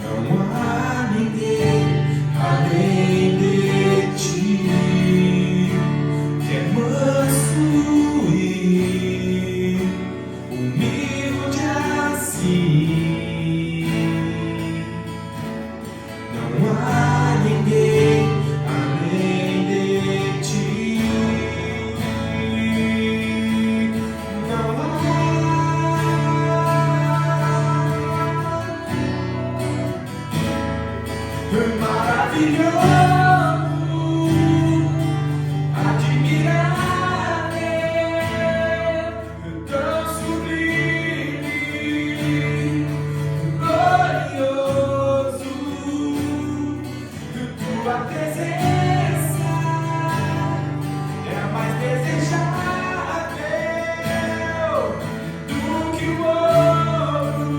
Não há ninguém além de ti, que é manso e humilde assim. Não há ninguém além de ti. Não há. Maravilhoso, admirável, tão sublime, glorioso, tua presença é a mais desejável do que o ouro,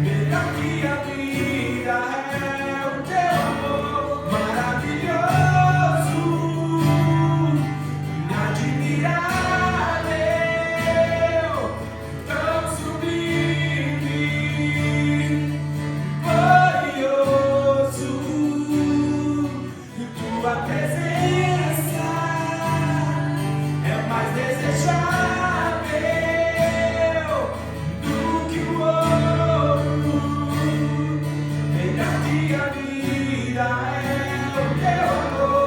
melhor que a vida. Tua presença é mais desejável do que o ouro, melhor que a vida é o teu amor.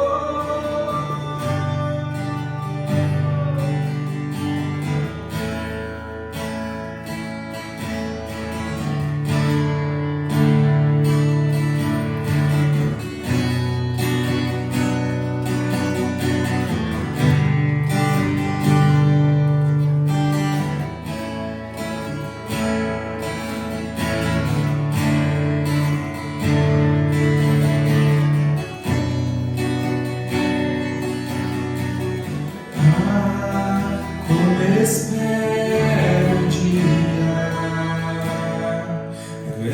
Espero um dia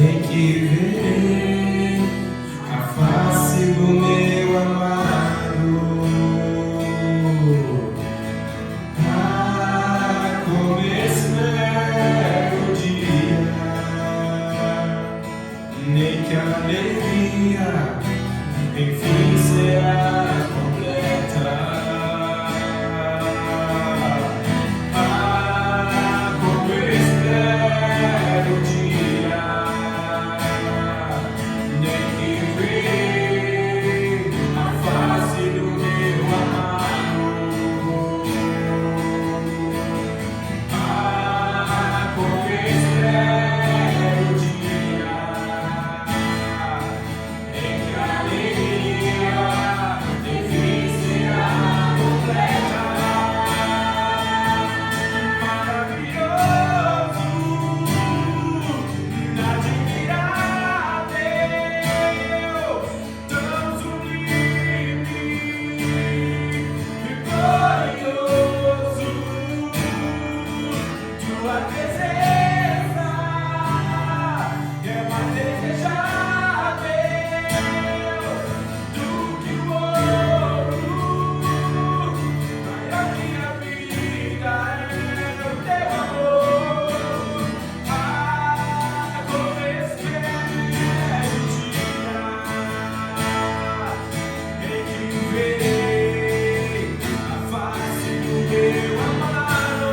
em que verei a face do meu amado. Como espero o dia nem que a alegria enfim será completa. Tua presença é mais desejável do que o ouro, maior que a vida é o teu amor. Como espero o dia em que verei a face do meu amado.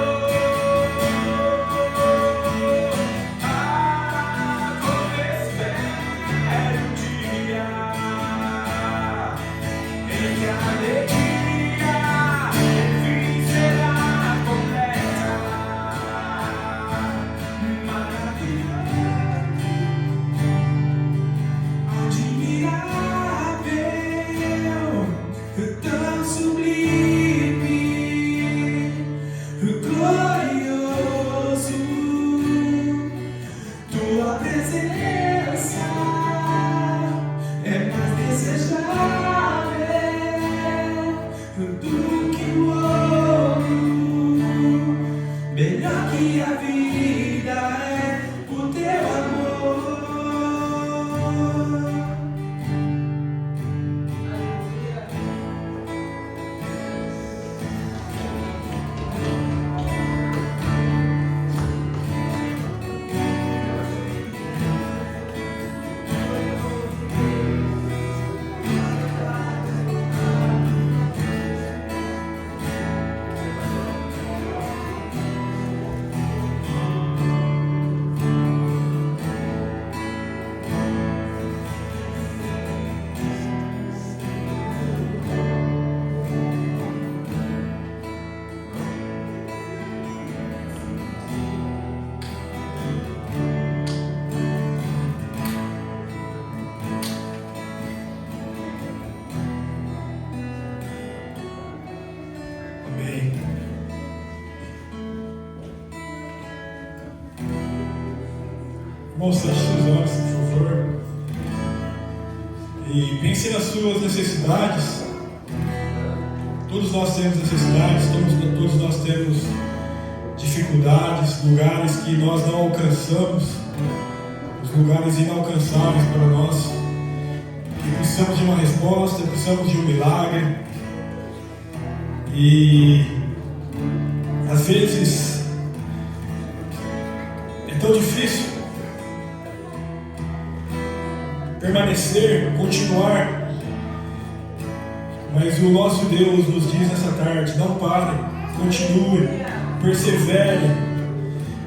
Do que o ouro, melhor que a vida é o teu amor. Irmãos, feche seus olhos, por favor. E pense nas suas necessidades. Todos nós temos necessidades, todos nós temos dificuldades, lugares que nós não alcançamos, os lugares inalcançáveis para nós. E precisamos de uma resposta, precisamos de um milagre. E às vezes é tão difícil permanecer, continuar. Mas o nosso Deus nos diz nessa tarde: não pare, continue, persevere,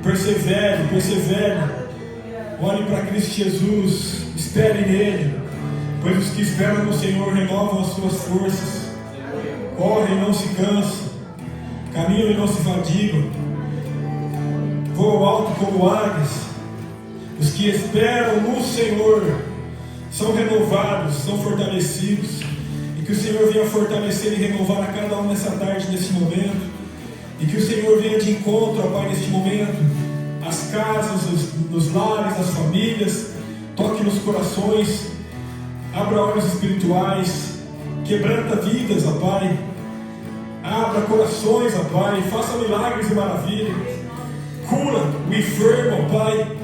persevere, persevere. Olhe para Cristo Jesus, espere nele, pois os que esperam no Senhor renovam as suas forças, correm e não se cansam, caminham e não se fadigam, voam alto como águias. Os que esperam no Senhor são renovados, são fortalecidos. E que o Senhor venha fortalecer e renovar a cada um nessa tarde, nesse momento. E que o Senhor venha de encontro, ó Pai, neste momento, às casas, nos lares, nas famílias. Toque nos corações, abra olhos espirituais, quebranta vidas, ó Pai. Abra corações, ó Pai, faça milagres e maravilhas. Cura o enfermo, ó Pai.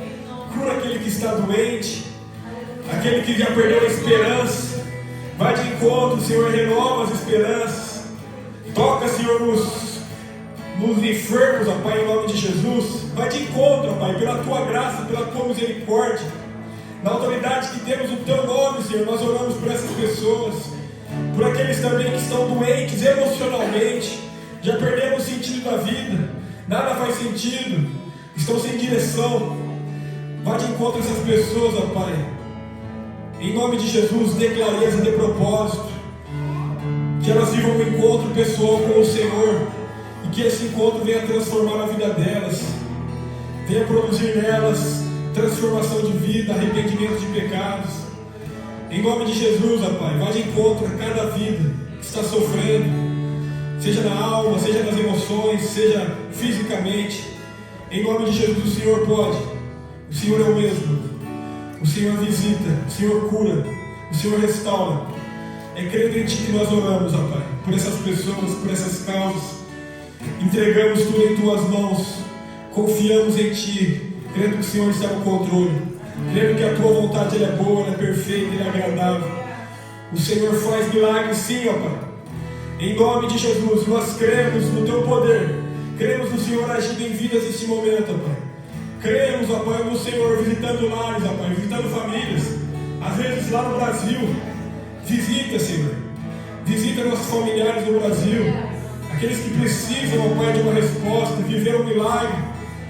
Cura aquele que está doente, aquele que já perdeu a esperança. Vai de encontro, Senhor, renova as esperanças. Toca, Senhor, nos enfermos, ó Pai, em nome de Jesus. Vai de encontro, ó Pai, pela Tua graça, pela Tua misericórdia. Na autoridade que temos no Teu nome, Senhor, nós oramos por essas pessoas, por aqueles também que estão doentes emocionalmente, já perderam o sentido da vida, nada faz sentido, estão sem direção. Vai de encontro a essas pessoas, ó Pai. Em nome de Jesus, dê clareza, dê propósito. Que elas vivam um encontro pessoal com o Senhor. E que esse encontro venha transformar a vida delas. Venha produzir nelas transformação de vida, arrependimento de pecados. Em nome de Jesus, ó Pai, vá de encontro a cada vida que está sofrendo. Seja na alma, seja nas emoções, seja fisicamente. Em nome de Jesus, o Senhor pode. O Senhor é o mesmo. O Senhor visita, o Senhor cura, o Senhor restaura. É crendo em Ti que nós oramos, ó Pai, por essas pessoas, por essas causas. Entregamos tudo em Tuas mãos. Confiamos em Ti, crendo que o Senhor está no controle, crendo que a Tua vontade ela é boa, ela é perfeita, ela é agradável. O Senhor faz milagres sim, ó Pai. Em nome de Jesus, nós cremos no Teu poder. Cremos no Senhor agindo em vidas neste momento, ó Pai. Cremos, ó Pai, no Senhor visitando lares, ó Pai, visitando famílias. Às vezes lá no Brasil. Visita, Senhor. Visita nossos familiares no Brasil. Aqueles que precisam, ó Pai, de uma resposta, viver um milagre.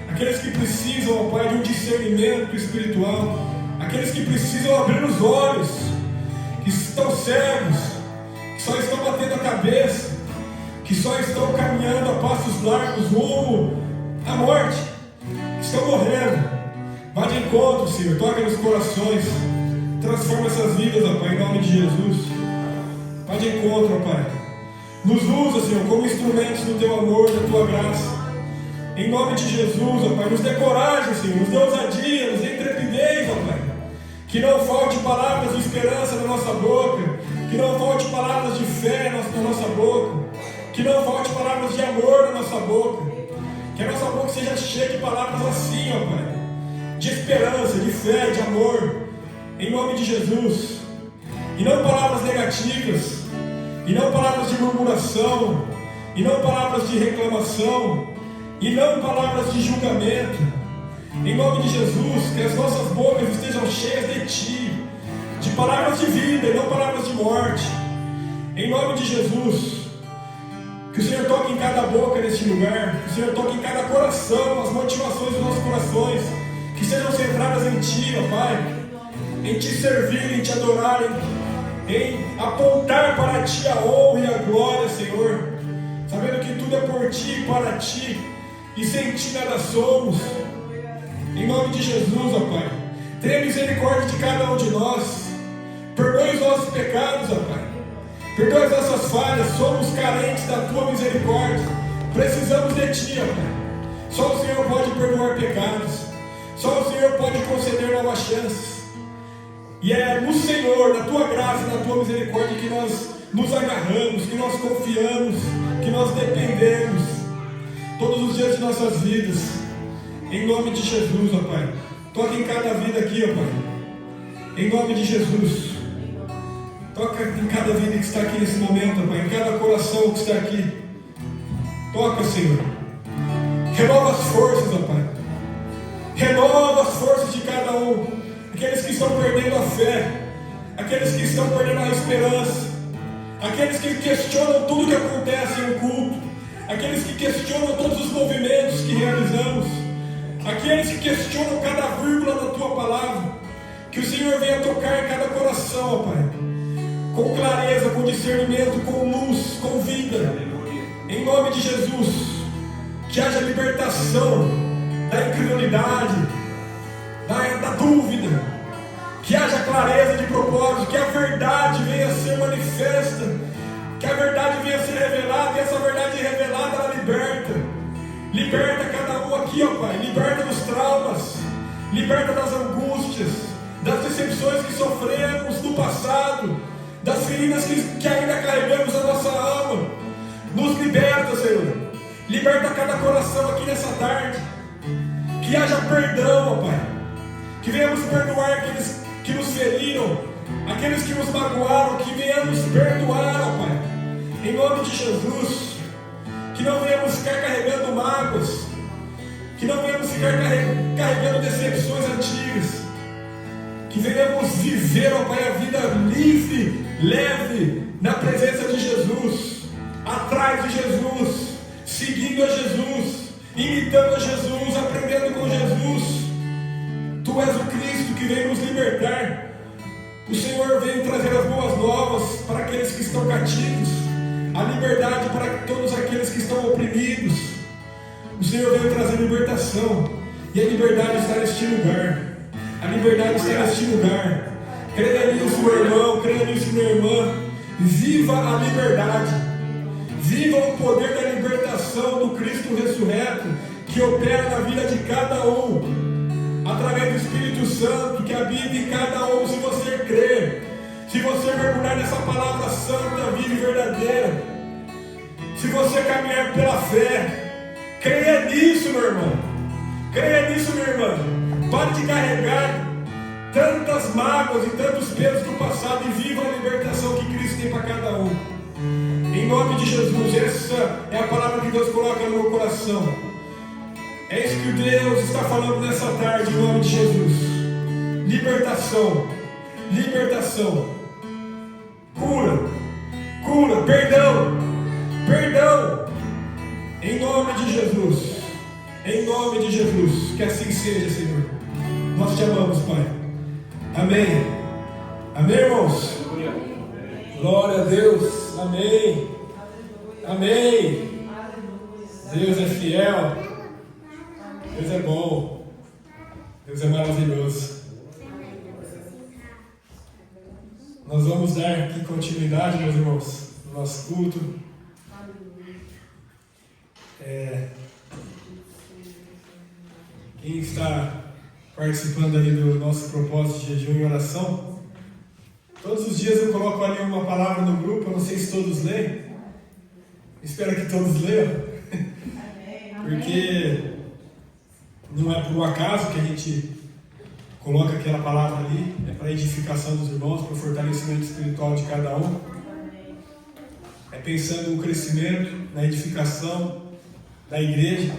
Aqueles que precisam, ó Pai, de um discernimento espiritual. Aqueles que precisam abrir os olhos, que estão cegos, que só estão batendo a cabeça, que só estão caminhando a passos largos rumo à morte. Estão morrendo. Vá de encontro, Senhor. Toca nos corações. Transforma essas vidas, ó Pai, em nome de Jesus. Vá de encontro, ó Pai. Nos usa, Senhor, como instrumentos do Teu amor, da Tua graça. Em nome de Jesus, ó Pai. Nos dê coragem, Senhor. Nos dê ousadia, nos dê intrepidez, ó Pai. Que não falte palavras de esperança na nossa boca. Que não falte palavras de fé na nossa boca. Que não falte palavras de amor na nossa boca. Que a nossa boca seja cheia de palavras assim, ó Pai. De esperança, de fé, de amor. Em nome de Jesus. E não palavras negativas. E não palavras de murmuração. E não palavras de reclamação. E não palavras de julgamento. Em nome de Jesus, que as nossas bocas estejam cheias de Ti. De palavras de vida e não palavras de morte. Em nome de Jesus. Que o Senhor toque em cada boca neste lugar. Que o Senhor toque em cada coração, as motivações dos nossos corações. Que sejam centradas em Ti, ó Pai. Em Te servir, em Te adorar, em apontar para Ti a honra e a glória, Senhor. Sabendo que tudo é por Ti e para Ti. E sem Ti nada somos. Em nome de Jesus, ó Pai. Tenha misericórdia de cada um de nós. Perdoe os nossos pecados, ó Pai. Perdoe as nossas falhas, somos carentes da Tua misericórdia. Precisamos de Ti, ó Pai. Só o Senhor pode perdoar pecados. Só o Senhor pode conceder novas chances. E é no Senhor, na tua graça, na tua misericórdia que nós nos agarramos, que nós confiamos, que nós dependemos todos os dias de nossas vidas. Em nome de Jesus, ó Pai. Toca em cada vida aqui, ó Pai. Em nome de Jesus. Toca em cada vida que está aqui nesse momento, ó Pai. Em cada coração que está aqui. Toca, Senhor. Renova as forças, ó Pai. Renova as forças de cada um. Aqueles que estão perdendo a fé. Aqueles que estão perdendo a esperança. Aqueles que questionam tudo que acontece em um culto. Aqueles que questionam todos os movimentos que realizamos. Aqueles que questionam cada vírgula da tua palavra. Que o Senhor venha tocar em cada coração, ó Pai. Com clareza, com discernimento, com luz, com vida. Em nome de Jesus. Que haja libertação da incredulidade, da dúvida. Que haja clareza de propósito. Que a verdade venha a ser manifesta. Que a verdade venha a ser revelada. E essa verdade revelada, ela liberta. Liberta cada um aqui, ó Pai. Liberta dos traumas. Liberta das angústias. Das decepções que sofremos no passado. Das feridas que ainda carregamos na nossa alma. Nos liberta, Senhor. Liberta cada coração aqui nessa tarde. Que haja perdão, ó Pai. Que venhamos perdoar aqueles que nos feriram, aqueles que nos magoaram, que venhamos perdoar, ó Pai. Em nome de Jesus. Que não venhamos ficar carregando mágoas. Que não venhamos ficar carregando decepções antigas. Que venhamos viver, ó Pai, a vida livre, leve, na presença de Jesus. Atrás de Jesus. Seguindo a Jesus. Imitando a Jesus. Aprendendo com Jesus. Tu és o Cristo que vem nos libertar. O Senhor vem trazer as boas novas para aqueles que estão cativos. A liberdade para todos aqueles que estão oprimidos. O Senhor veio trazer libertação. E a liberdade está neste lugar. A liberdade está neste lugar. Creia nisso, meu irmão. Creia nisso, minha irmã. Viva a liberdade. Viva o poder da libertação do Cristo ressurreto, que opera na vida de cada um. Através do Espírito Santo que habita em cada um, se você crer, se você mergulhar nessa palavra santa, viva e verdadeira, se você caminhar pela fé, creia nisso, meu irmão, creia nisso, minha irmã. Pare de carregar tantas mágoas e tantos pesos do passado e viva a libertação que Cristo tem para cada um. Em nome de Jesus, essa é a palavra que Deus coloca no meu coração. É isso que Deus está falando nessa tarde, em nome de Jesus. Libertação. Libertação. Cura. Cura. Perdão. Perdão. Em nome de Jesus. Em nome de Jesus. Que assim seja, Senhor. Nós te amamos, Pai. Amém. Amém, irmãos? Glória a Deus. Amém. Amém. Deus é fiel. Deus é bom. Deus é maravilhoso. Nós vamos dar aqui continuidade, meus irmãos, no nosso culto. Quem está participando ali do nosso propósito de jejum e oração, todos os dias eu coloco ali uma palavra no grupo. Eu não sei se todos leem. Espero que todos leiam. Porque não é por um acaso que a gente coloca aquela palavra ali. É para a edificação dos irmãos, para o fortalecimento espiritual de cada um. É pensando no crescimento, na edificação da igreja.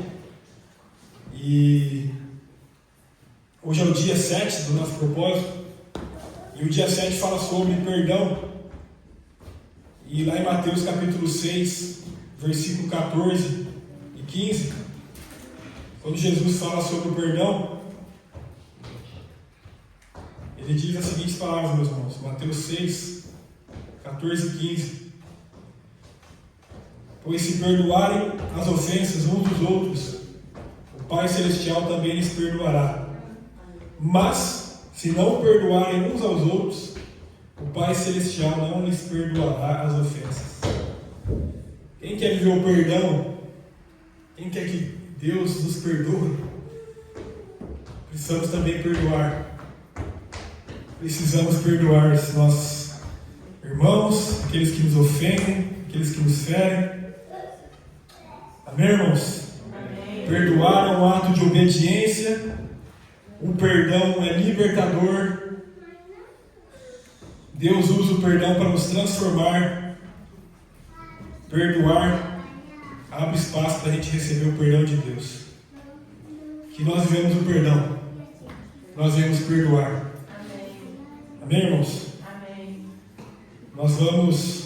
E hoje é o dia 7 do nosso propósito. E o dia 7 fala sobre perdão. E lá em Mateus capítulo 6, versículo 14 e 15, quando Jesus fala sobre o perdão, ele diz as seguintes palavras, meus irmãos. Mateus 6, 14 e 15. Pois se perdoarem as ofensas uns dos outros, o Pai Celestial também lhes perdoará. Mas, se não perdoarem uns aos outros, o Pai Celestial não lhes perdoará as ofensas. Quem quer viver o perdão? Quem quer que Deus nos perdoe? precisamos também perdoar. Precisamos perdoar os nossos irmãos, aqueles que nos ofendem, aqueles que nos ferem. Amém, irmãos? Amém. Perdoar é um ato de obediência. O perdão é libertador. Deus usa o perdão para nos transformar. Perdoar abre espaço para a gente receber o perdão de Deus. Que nós vivemos o perdão. Nós vamos perdoar. Amém, irmãos? Amém. Nós vamos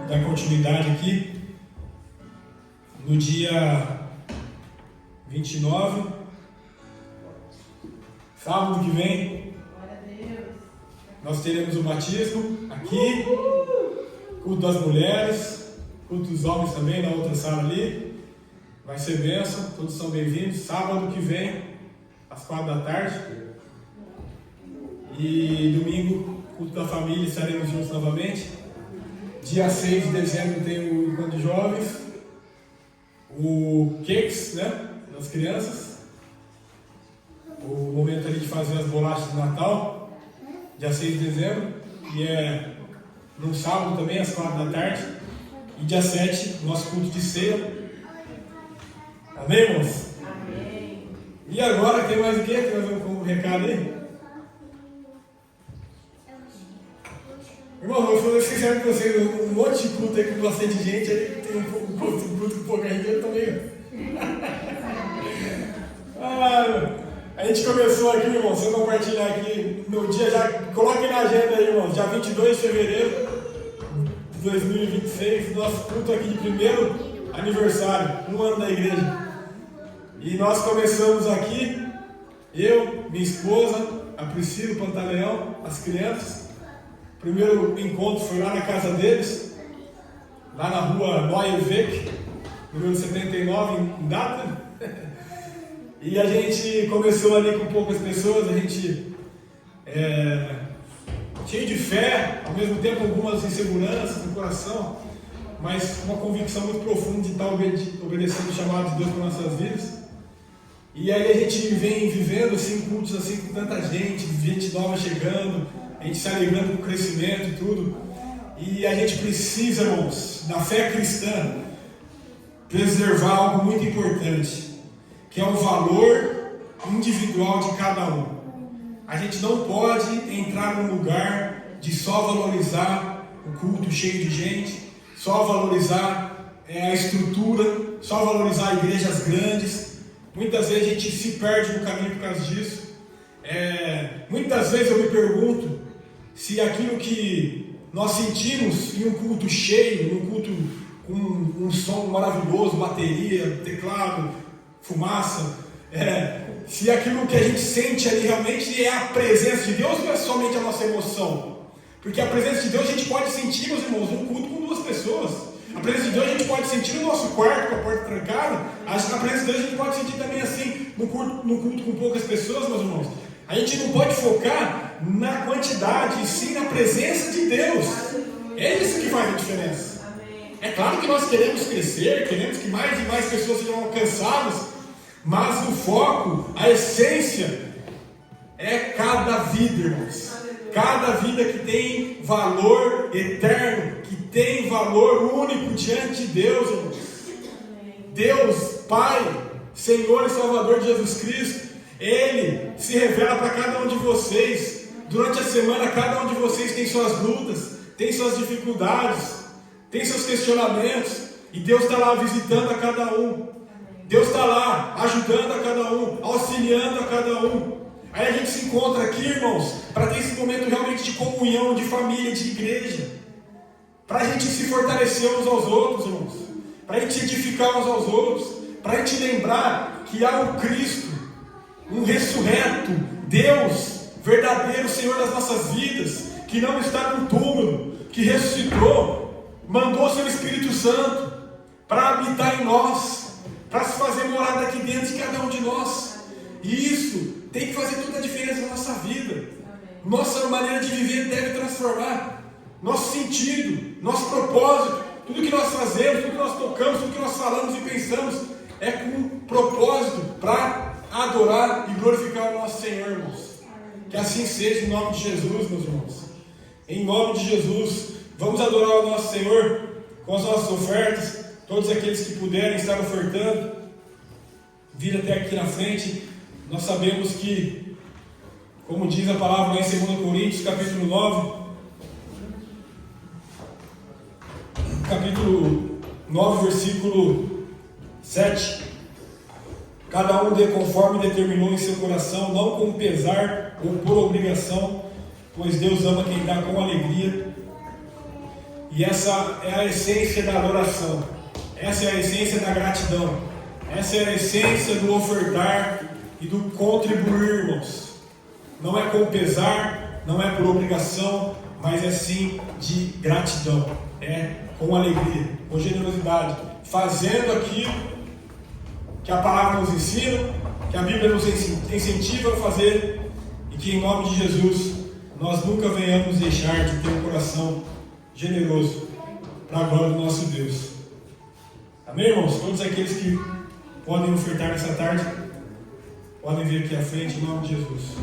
dar continuidade aqui no dia 29, sábado que vem. Nós teremos o batismo aqui, culto das mulheres, culto dos homens também na outra sala ali. Vai ser bênção, todos são bem-vindos. Sábado que vem, às 4 da tarde. E domingo, culto da família, estaremos juntos novamente. Dia 6 de dezembro tem o encontro de jovens, o cakes, né, das crianças, o momento ali de fazer as bolachas de Natal, dia 6 de dezembro, e é num sábado também, às 4 da tarde. E dia 7, nosso culto de ceia. Amém, irmãos? Amém. E agora, tem mais o que? Nós vamos com um recado aí? Irmão, eu vou falar sincero com vocês, um monte de culto aí com bastante gente, aí tem um culto com pouca gente, eu também. A gente começou aqui, irmão, se eu compartilhar aqui no dia, já coloque na agenda aí, irmão, dia 22 de fevereiro de 2026, nosso culto aqui de primeiro aniversário, 1 ano da igreja. E nós começamos aqui, eu, minha esposa, a Priscila, o Pantaleão, as crianças. O primeiro encontro foi lá na casa deles, lá na rua Neuerweg, número 79, em Data. E a gente começou ali com poucas pessoas, a gente cheio de fé, ao mesmo tempo algumas inseguranças no coração, mas uma convicção muito profunda de estar obedecendo o chamado de Deus para nossas vidas. E aí a gente vem vivendo assim, cultos assim, com tanta gente nova chegando, a gente se alegrando com o crescimento e tudo. E a gente precisa, irmãos, da fé cristã, preservar algo muito importante, que é o valor individual de cada um. A gente não pode entrar num lugar de só valorizar o culto cheio de gente, só valorizar a estrutura, só valorizar igrejas grandes. Muitas vezes a gente se perde no caminho por causa disso. Muitas vezes eu me pergunto se aquilo que nós sentimos em um culto cheio, num culto com um som maravilhoso, bateria, teclado, fumaça, se aquilo que a gente sente ali realmente é a presença de Deus ou é somente a nossa emoção? Porque a presença de Deus a gente pode sentir, meus irmãos, num culto com 2 pessoas. A presença de Deus a gente pode sentir no nosso quarto, com a porta trancada. A presença de Deus a gente pode sentir também assim, no culto com poucas pessoas, meus irmãos. A gente não pode focar na quantidade, e sim na presença de Deus. É isso que faz a diferença. É claro que nós queremos crescer, queremos que mais e mais pessoas sejam alcançadas, mas o foco, a essência, é cada vida, irmãos. Cada vida que tem valor eterno, que tem valor único diante de Deus, irmãos. Deus, Pai, Senhor e Salvador de Jesus Cristo, Ele se revela para cada um de vocês. Durante a semana, cada um de vocês tem suas lutas, tem suas dificuldades, tem seus questionamentos, e Deus está lá visitando a cada um. Deus está lá ajudando a cada um, auxiliando a cada um. Aí a gente se encontra aqui, irmãos, para ter esse momento realmente de comunhão, de família, de igreja, para a gente se fortalecer uns aos outros, irmãos, para a gente edificar uns aos outros, para a gente lembrar que há um Cristo, um ressurreto, Deus verdadeiro, Senhor das nossas vidas, que não está no túmulo, que ressuscitou, mandou seu Espírito Santo para habitar em nós, para se fazer morada aqui dentro de cada um de nós. E isso tem que fazer toda a diferença na nossa vida. Nossa maneira de viver deve transformar nosso sentido, nosso propósito. Tudo que nós fazemos, tudo que nós tocamos, tudo que nós falamos e pensamos é com um propósito para adorar e glorificar o nosso Senhor, irmãos. Que assim seja em nome de Jesus, meus irmãos. Em nome de Jesus, vamos adorar o nosso Senhor com as nossas ofertas. Todos aqueles que puderem estar ofertando, vir até aqui na frente. Nós sabemos que, como diz a palavra lá em 2 Coríntios, capítulo 9, capítulo 9, versículo 7. Cada um dê conforme determinou em seu coração, não com pesar ou por obrigação, pois Deus ama quem dá com alegria. E essa é a essência da adoração, essa é a essência da gratidão, essa é a essência do ofertar e do contribuir, irmãos. Não é com pesar, não é por obrigação, mas é sim de gratidão, é com alegria, com generosidade, fazendo aquilo que a palavra nos ensina, que a Bíblia nos incentiva a fazer, e que em nome de Jesus nós nunca venhamos deixar de ter um coração generoso para a glória do nosso Deus. Amém, irmãos? Todos aqueles que podem ofertar nessa tarde, podem vir aqui à frente em nome de Jesus.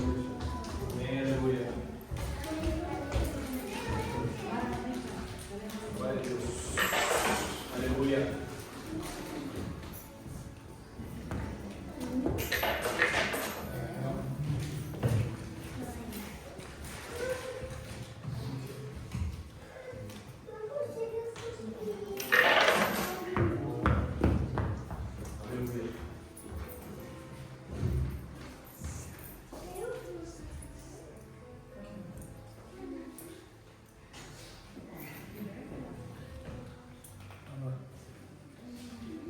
Amém, aleluia. Glória a Deus. Aleluia.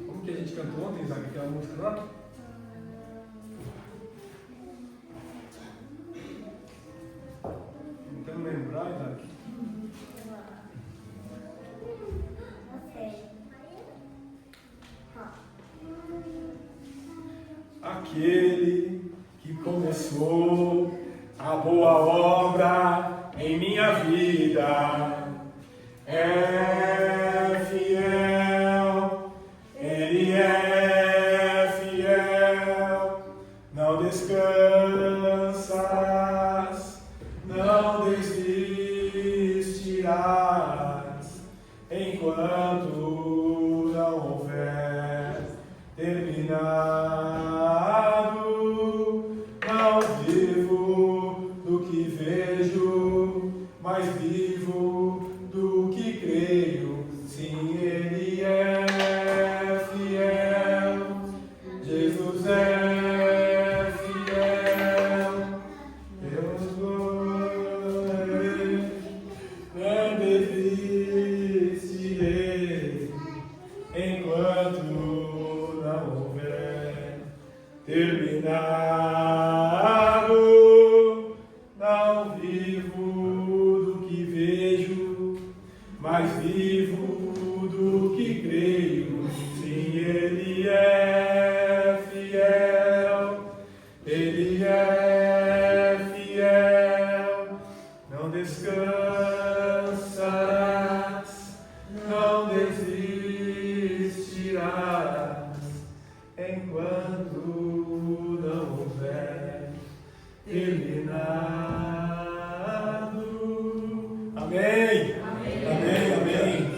Como que a gente cantou ontem, Isaac? Aquela música lá? Tentando lembrar, Isaac. Aquele que começou a boa obra em minha vida é fiel, Ele é fiel. Não descansarás, não desistirás, enquanto não houver terminado. Não vivo do que vejo, mas vivo do que creio. Sim, Ele é fiel, Jesus é fiel. Deus não desistirei, enquanto não houver terminado. Não vivo do que vejo, mas vivo do que creio. Sim, Ele é fiel, Ele é fiel. Não descansarás, não desistirás, enquanto não houver terminado. Amém. Amém, amém.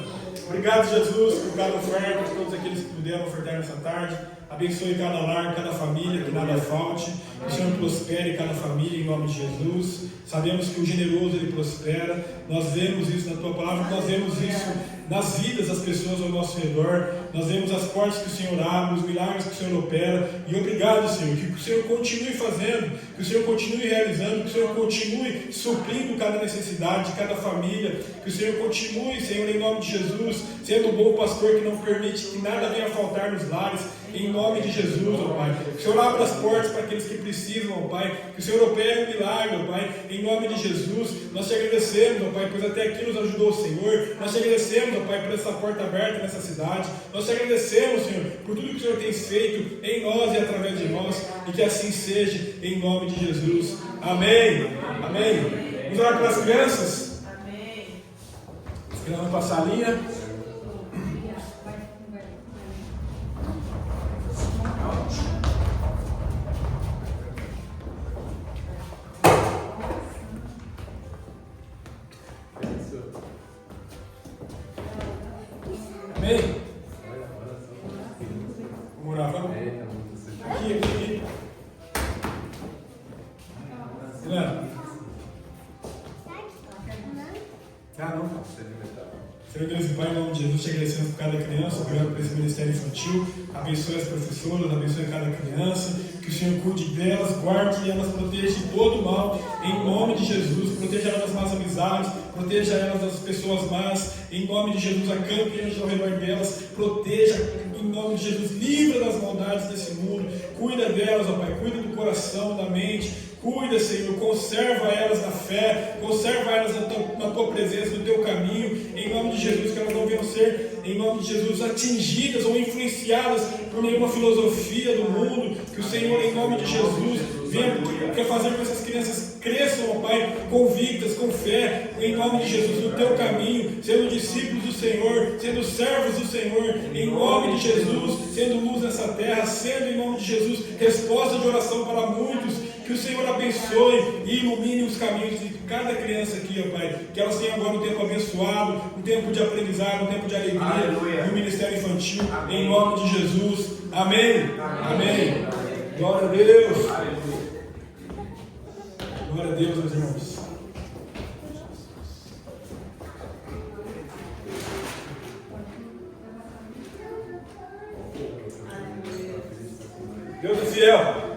Obrigado, Jesus, por cada oferta, por todos aqueles que puderam ofertar nessa tarde. Abençoe cada lar, cada família, que nada falte. Que o Senhor prospere cada família em nome de Jesus. Sabemos que o generoso ele prospera. Nós vemos isso na tua palavra, nós vemos isso nas vidas das pessoas ao nosso redor. Nós vemos as portas que o Senhor abre, os milagres que o Senhor opera. E obrigado, Senhor, que o Senhor continue fazendo, que o Senhor continue realizando, que o Senhor continue suprindo cada necessidade de cada família. Que o Senhor continue, Senhor, em nome de Jesus, sendo o bom pastor que não permite que nada venha a faltar nos lares. Em nome de Jesus, ó Pai. Que o Senhor abra as portas para aqueles que precisam, ó Pai. Que o Senhor opere um milagre, ó Pai. Em nome de Jesus, nós te agradecemos, ó Pai, pois até aqui nos ajudou o Senhor. Nós te agradecemos, ó Pai, por essa porta aberta nessa cidade. Nós te agradecemos, Senhor, por tudo que o Senhor tem feito em nós e através de nós. E que assim seja, em nome de Jesus. Amém. Amém. Vamos orar pelas crianças? Amém. As crianças vão passar a linha. Não era? Ah, não. Senhor Deus e Pai, em nome de Jesus, te agradecemos por cada criança, obrigado por esse ministério infantil. Abençoe as professoras, abençoe cada criança. Que o Senhor cuide delas, guarde elas, proteja de todo mal, em nome de Jesus. Proteja elas das más amizades, proteja elas das pessoas más, em nome de Jesus. Acampe anjos ao redor delas, proteja, em nome de Jesus. Livra das maldades desse mundo, cuida delas, ó Pai, cuida do coração, da mente. Cuida, Senhor, conserva elas na fé, conserva elas na tua presença, no teu caminho, em nome de Jesus, que elas não venham ser, em nome de Jesus, atingidas ou influenciadas por nenhuma filosofia do mundo, que o Senhor, em nome de Jesus, venha fazer com que essas crianças cresçam, ó Pai, convictas, com fé, em nome de Jesus, no teu caminho, sendo discípulos do Senhor, sendo servos do Senhor, em nome de Jesus, sendo luz nessa terra, sendo, em nome de Jesus, resposta de oração para muitos. Que o Senhor abençoe e ilumine os caminhos de cada criança aqui, ó Pai. Que elas tenham agora um tempo abençoado, um tempo de aprendizado, um tempo de alegria. Aleluia. No ministério infantil, amém. Em nome de Jesus. Amém. Amém. Glória a Deus. Aleluia. Glória a Deus, meus irmãos. Deus é fiel.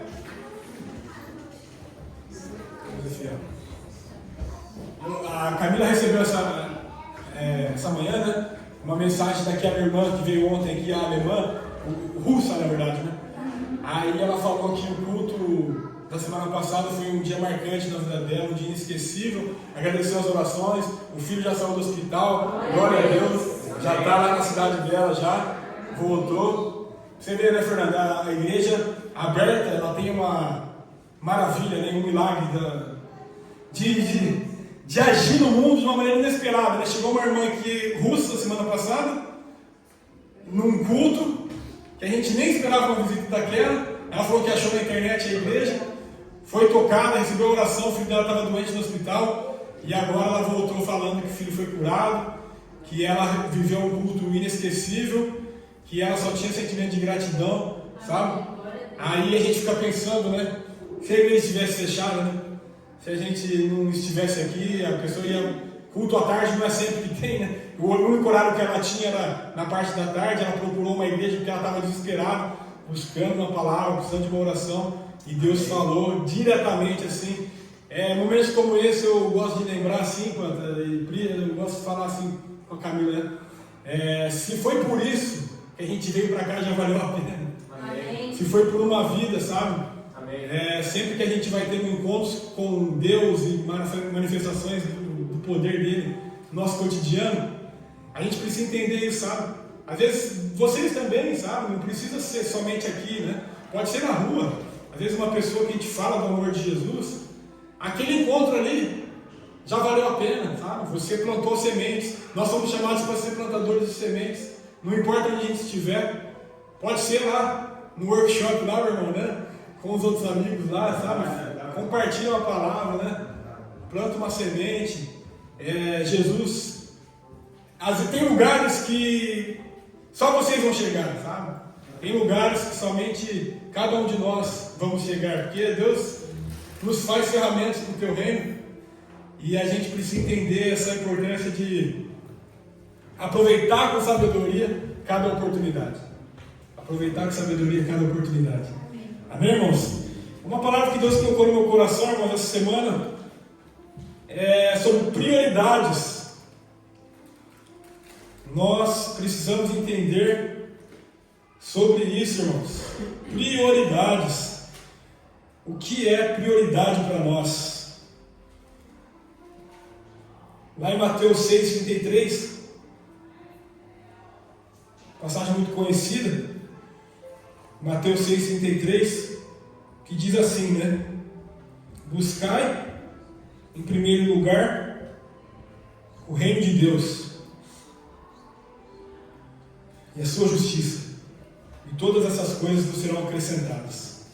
A Camila recebeu essa manhã, né, uma mensagem daquela irmã que veio ontem aqui, a alemã, russa na verdade, né? Aí ela falou que o culto da semana passada foi um dia marcante na vida dela, um dia inesquecível. Agradeceu as orações, o filho já saiu do hospital, glória a Deus, já está lá na cidade dela, já voltou. Você vê, né, Fernanda, a igreja aberta, ela tem uma maravilha, né, um milagre de agir no mundo de uma maneira inesperada, né? Chegou uma irmã aqui russa semana passada, num culto, que a gente nem esperava uma visita daquela. Ela falou que achou na internet a igreja, foi tocada, recebeu oração, o filho dela estava doente no hospital, e agora ela voltou falando que o filho foi curado, que ela viveu um culto inesquecível, que ela só tinha sentimento de gratidão, sabe? Aí a gente fica pensando, né? Se a igreja estivesse fechada, né? Se a gente não estivesse aqui, a pessoa ia... Culto à tarde não é sempre que tem, né? O único horário que ela tinha era na parte da tarde. Ela procurou uma igreja porque ela estava desesperada, buscando uma palavra, precisando de uma oração. E Deus falou diretamente assim. Momentos como esse eu gosto de lembrar assim, eu gosto de falar assim com a Camila, né? Se foi por isso que a gente veio para cá, já valeu a pena. Amém. Se foi por uma vida, sabe? Sempre que a gente vai ter encontros com Deus e manifestações do poder dele no nosso cotidiano, a gente precisa entender isso, sabe? Às vezes vocês também, sabe? Não precisa ser somente aqui, né? Pode ser na rua. Às vezes uma pessoa que a gente fala do amor de Jesus, aquele encontro ali já valeu a pena, sabe? Você plantou sementes. Nós somos chamados para ser plantadores de sementes. Não importa onde a gente estiver. Pode ser lá no workshop lá, meu irmão, né? Com os outros amigos lá, sabe? Compartilha uma palavra, né? Planta uma semente. Jesus. Tem lugares que só vocês vão chegar, sabe? Tem lugares que somente cada um de nós vamos chegar, porque Deus nos faz ferramentas para o teu reino e a gente precisa entender essa importância de aproveitar com sabedoria cada oportunidade. Aproveitar com sabedoria cada oportunidade. Amém, irmãos? Uma palavra que Deus colocou no meu coração, irmãos, essa semana é sobre prioridades. Nós precisamos entender sobre isso, irmãos. Prioridades. O que é prioridade para nós? Lá em Mateus 6,33, passagem muito conhecida, Mateus 6,33, que diz assim, né? Buscai em primeiro lugar o reino de Deus e a sua justiça, e todas essas coisas vos serão acrescentadas.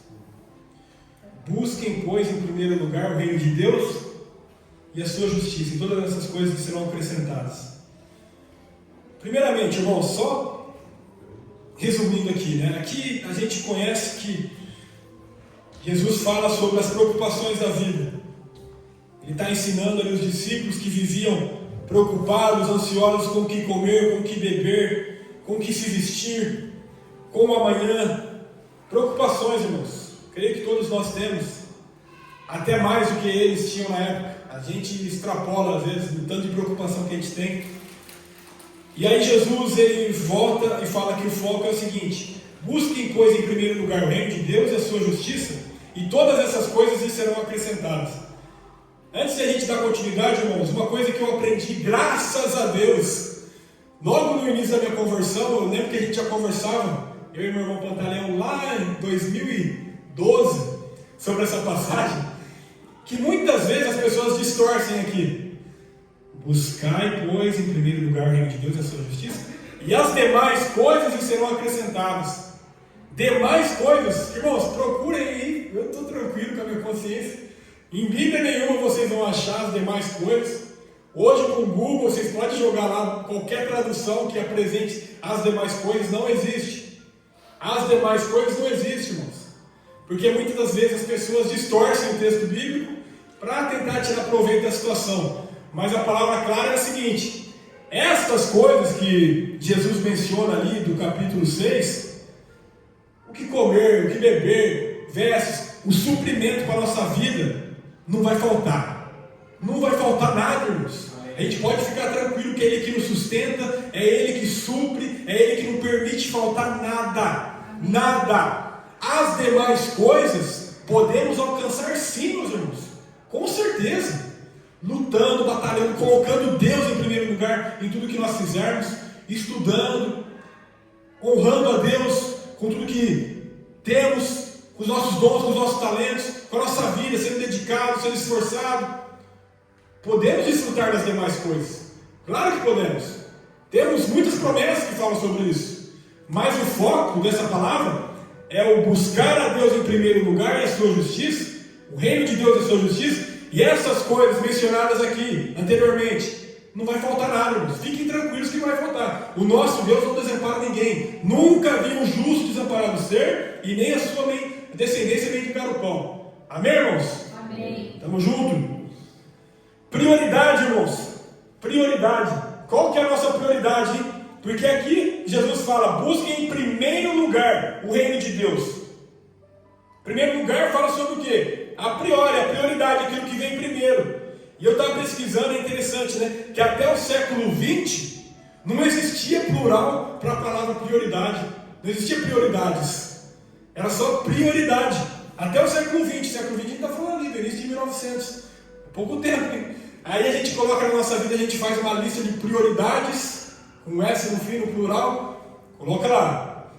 Busquem, pois, em primeiro lugar o reino de Deus e a sua justiça, e todas essas coisas vos serão acrescentadas. Primeiramente, irmão, só resumindo aqui, né? Aqui a gente conhece que Jesus fala sobre as preocupações da vida, Ele está ensinando ali os discípulos que viviam preocupados, ansiosos com o que comer, com o que beber, com o que se vestir, com o amanhã. Preocupações, irmãos. Creio que todos nós temos, até mais do que eles tinham na época. A gente extrapola às vezes o tanto de preocupação que a gente tem. E aí Jesus ele volta e fala que o foco é o seguinte: busquem, pois, em primeiro lugar o reino de Deus e a sua justiça, e todas essas coisas lhes serão acrescentadas. Antes de a gente dar continuidade, irmãos, uma coisa que eu aprendi, graças a Deus, logo no início da minha conversão, eu lembro que a gente já conversava, eu e meu irmão Pantaleão, lá em 2012, sobre essa passagem, que muitas vezes as pessoas distorcem aqui. Buscai, pois, em primeiro lugar o reino de Deus e a sua justiça, e as demais coisas lhes serão acrescentadas. Demais coisas, irmãos, procurem aí, eu estou tranquilo com a minha consciência. Em Bíblia nenhuma vocês vão achar as demais coisas. Hoje com o Google vocês podem jogar lá qualquer tradução que apresente as demais coisas, não existe. As demais coisas não existem, irmãos. Porque muitas das vezes as pessoas distorcem o texto bíblico para tentar tirar proveito da situação. Mas a palavra clara é a seguinte: estas coisas que Jesus menciona ali do capítulo 6, o que comer, o que beber, vestes, o suprimento para a nossa vida, não vai faltar. Não vai faltar nada, irmãos. A gente pode ficar tranquilo que é Ele que nos sustenta, é Ele que supre, é Ele que não permite faltar nada. Nada. As demais coisas podemos alcançar sim, meus irmãos. Com certeza. Lutando, batalhando, colocando Deus em primeiro lugar em tudo que nós fizermos, estudando, honrando a Deus com tudo que temos, com os nossos dons, com os nossos talentos, com a nossa vida, sendo dedicado, sendo esforçado. Podemos desfrutar das demais coisas. Claro que podemos. Temos muitas promessas que falam sobre isso. Mas o foco dessa palavra é o buscar a Deus em primeiro lugar e a sua justiça, o reino de Deus e a sua justiça, e essas coisas mencionadas aqui anteriormente. Não vai faltar nada, irmãos. Fiquem tranquilos que não vai faltar. O nosso Deus não desampara ninguém. Nunca vi um justo desamparado ser, e nem a sua descendência mendigar o pão. Amém, irmãos? Amém. Tamo junto. Prioridade, irmãos. Prioridade. Qual que é a nossa prioridade, hein? Porque aqui Jesus fala: busquem em primeiro lugar o reino de Deus. Primeiro lugar fala sobre o quê? A priori, a prioridade, aquilo que vem primeiro. E eu estava pesquisando, é interessante, né? Que até o século XX não existia plural para a palavra prioridade. Não existia prioridades. Era só prioridade. Até o século XX. Século XX a gente está falando ali, do início de 1900. Pouco tempo, hein? Aí a gente coloca na nossa vida, a gente faz uma lista de prioridades, com S no fim, no plural. Coloca lá.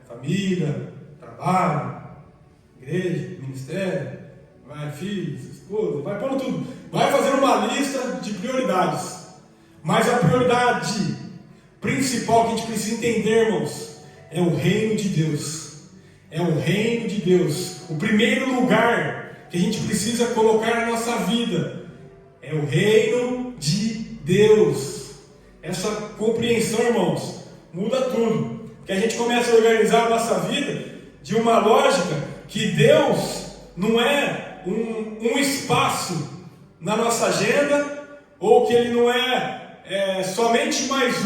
Família, trabalho, igreja, ministério, vai, filhos, esposa, vai pondo tudo. Vai fazendo uma lista de prioridades. Mas a prioridade principal que a gente precisa entender, irmãos, é o reino de Deus. É o reino de Deus. O primeiro lugar que a gente precisa colocar na nossa vida é o reino de Deus. Essa compreensão, irmãos, muda tudo. Porque a gente começa a organizar a nossa vida de uma lógica que Deus não é um espaço na nossa agenda, ou que Ele não é somente mais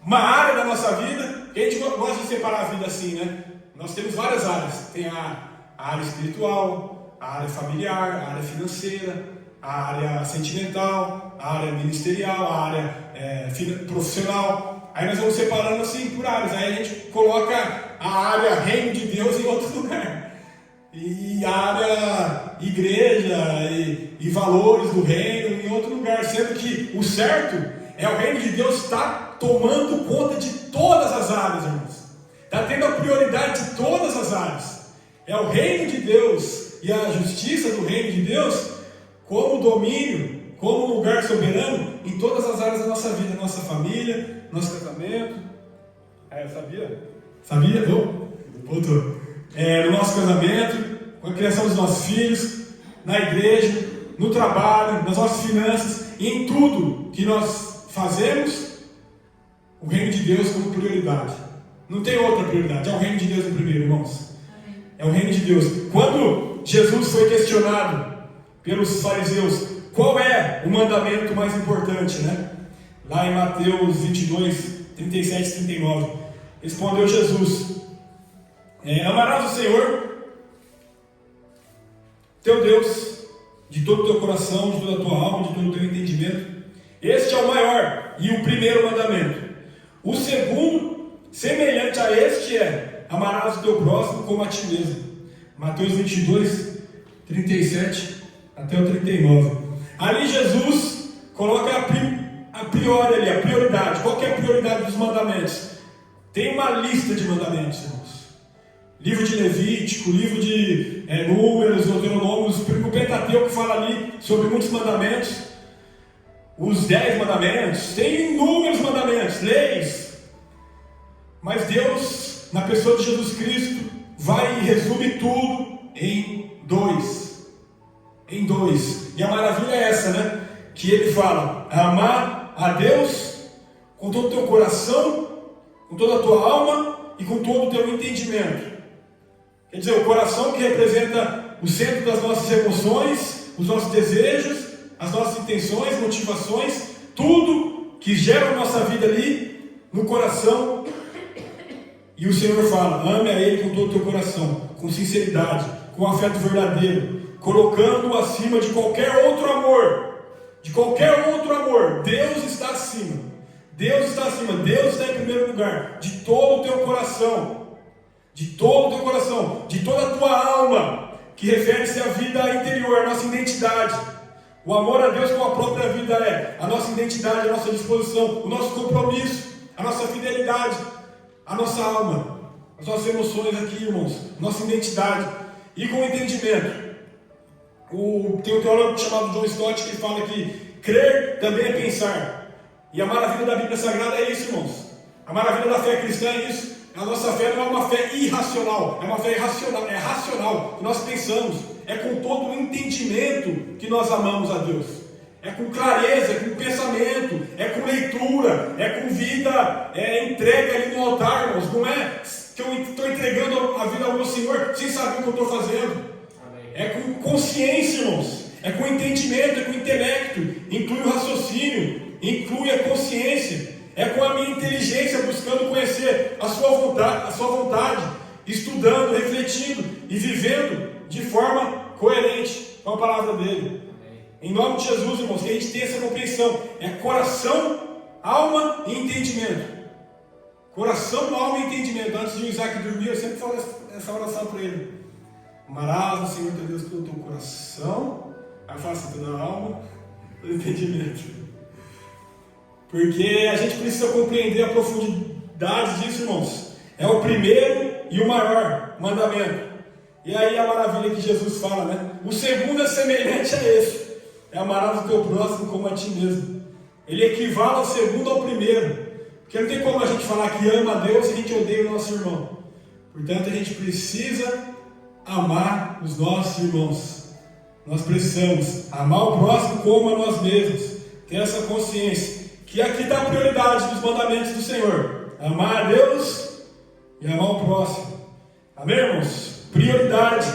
uma área da nossa vida. Que a gente gosta de separar a vida assim, né? Nós temos várias áreas. Tem a área espiritual, a área familiar, a área financeira, a área sentimental, a área ministerial, a área profissional. Aí nós vamos separando assim por áreas. Aí a gente coloca a área reino de Deus em outro lugar. E a área igreja e valores do reino em outro lugar. Sendo que o certo é o reino de Deus estar tomando conta de todas as áreas, irmãos. Está tendo a prioridade de todas as áreas. É o reino de Deus e a justiça do reino de Deus como domínio, como lugar soberano em todas as áreas da nossa vida, nossa família, nosso casamento. Sabia? Sabia? Voltou. No nosso casamento, com a criação dos nossos filhos, na igreja, no trabalho, nas nossas finanças, e em tudo que nós fazemos, o reino de Deus como prioridade. Não tem outra prioridade, é o reino de Deus em primeiro, irmãos. É o reino de Deus. Quando Jesus foi questionado pelos fariseus: qual é o mandamento mais importante, né? Lá em Mateus 22, 37 e 39. Respondeu Jesus: amarás o Senhor, teu Deus, de todo o teu coração, de toda a tua alma, de todo o teu entendimento. Este é o maior e o primeiro mandamento. O segundo, semelhante a este, é: amarás o teu próximo como a ti mesmo. Mateus 22, 37 até o 39. Ali Jesus coloca a priori ali, a prioridade. Qual que é a prioridade dos mandamentos? Tem uma lista de mandamentos, irmãos. Livro de Levítico, livro de Números, Deuteronômios, o Pentateuco fala ali sobre muitos mandamentos. Os 10 mandamentos, tem inúmeros mandamentos, leis. Mas Deus, na pessoa de Jesus Cristo, vai e resume tudo em 2. Em 2. E a maravilha é essa, né? Que ele fala: amar a Deus com todo o teu coração, com toda a tua alma e com todo o teu entendimento. Quer dizer, o coração que representa o centro das nossas emoções, os nossos desejos, as nossas intenções, motivações, tudo que gera a nossa vida ali no coração. E o Senhor fala: ame a Ele com todo o teu coração, com sinceridade, com afeto verdadeiro, colocando-o acima de qualquer outro amor. De qualquer outro amor. Deus está acima. Deus está acima. Deus está em primeiro lugar. De todo o teu coração. De todo o teu coração. De toda a tua alma. Que refere-se à vida interior, à nossa identidade. O amor a Deus com a própria vida é a nossa identidade, a nossa disposição, o nosso compromisso, a nossa fidelidade, a nossa alma, as nossas emoções aqui, irmãos, nossa identidade. E com o entendimento. Tem um teólogo chamado John Stott que fala que crer também é pensar. E a maravilha da Bíblia Sagrada é isso, irmãos. A maravilha da fé cristã é isso. A nossa fé não é uma fé irracional, é uma fé racional, é racional, que nós pensamos. É com todo o entendimento que nós amamos a Deus. É com clareza, é com pensamento, é com leitura, é com vida entrega ali no altar, irmãos. Não é que eu estou entregando a vida ao meu Senhor sem saber o que eu estou fazendo. É com consciência, irmãos. É com entendimento, é com intelecto. Inclui o raciocínio, inclui a consciência. É com a minha inteligência, buscando conhecer a sua vontade, estudando, refletindo e vivendo de forma coerente com a palavra dele. Em nome de Jesus, irmãos, que a gente tenha essa compreensão. É coração, alma e entendimento. Coração, alma e entendimento. Antes de o Isaac dormir, eu sempre falo essa oração para ele: amarás o Senhor teu Deus com o teu coração. Aí eu falo assim: toda a alma, todo entendimento. Porque a gente precisa compreender a profundidade disso, irmãos. É o primeiro e o maior mandamento. E aí a maravilha que Jesus fala, né? O segundo é semelhante a esse: é amarás o teu próximo como a ti mesmo. Ele equivale ao segundo ao primeiro. Porque não tem como a gente falar que ama a Deus e a gente odeia o nosso irmão. Portanto, a gente precisa amar os nossos irmãos. Nós precisamos amar o próximo como a nós mesmos. Ter essa consciência. Que aqui está a prioridade dos mandamentos do Senhor: amar a Deus e amar o próximo. Amém, irmãos? Prioridades.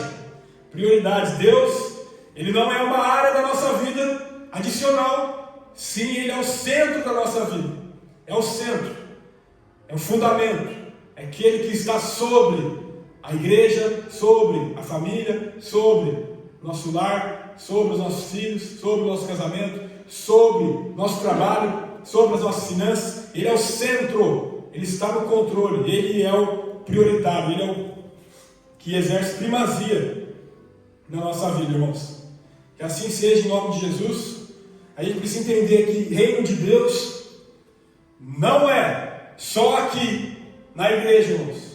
Deus, Ele não é uma área da nossa vida adicional. Sim, Ele é o centro da nossa vida. É o centro. É o fundamento. É aquele que está sobre a igreja, sobre a família, sobre nosso lar, sobre os nossos filhos, sobre o nosso casamento, sobre nosso trabalho, sobre as nossas finanças. Ele é o centro. Ele está no controle. Ele é o prioritário. Ele é o que exerce primazia na nossa vida, irmãos. Que assim seja, em nome de Jesus. A gente precisa entender que reino de Deus não é só aqui na igreja, irmãos.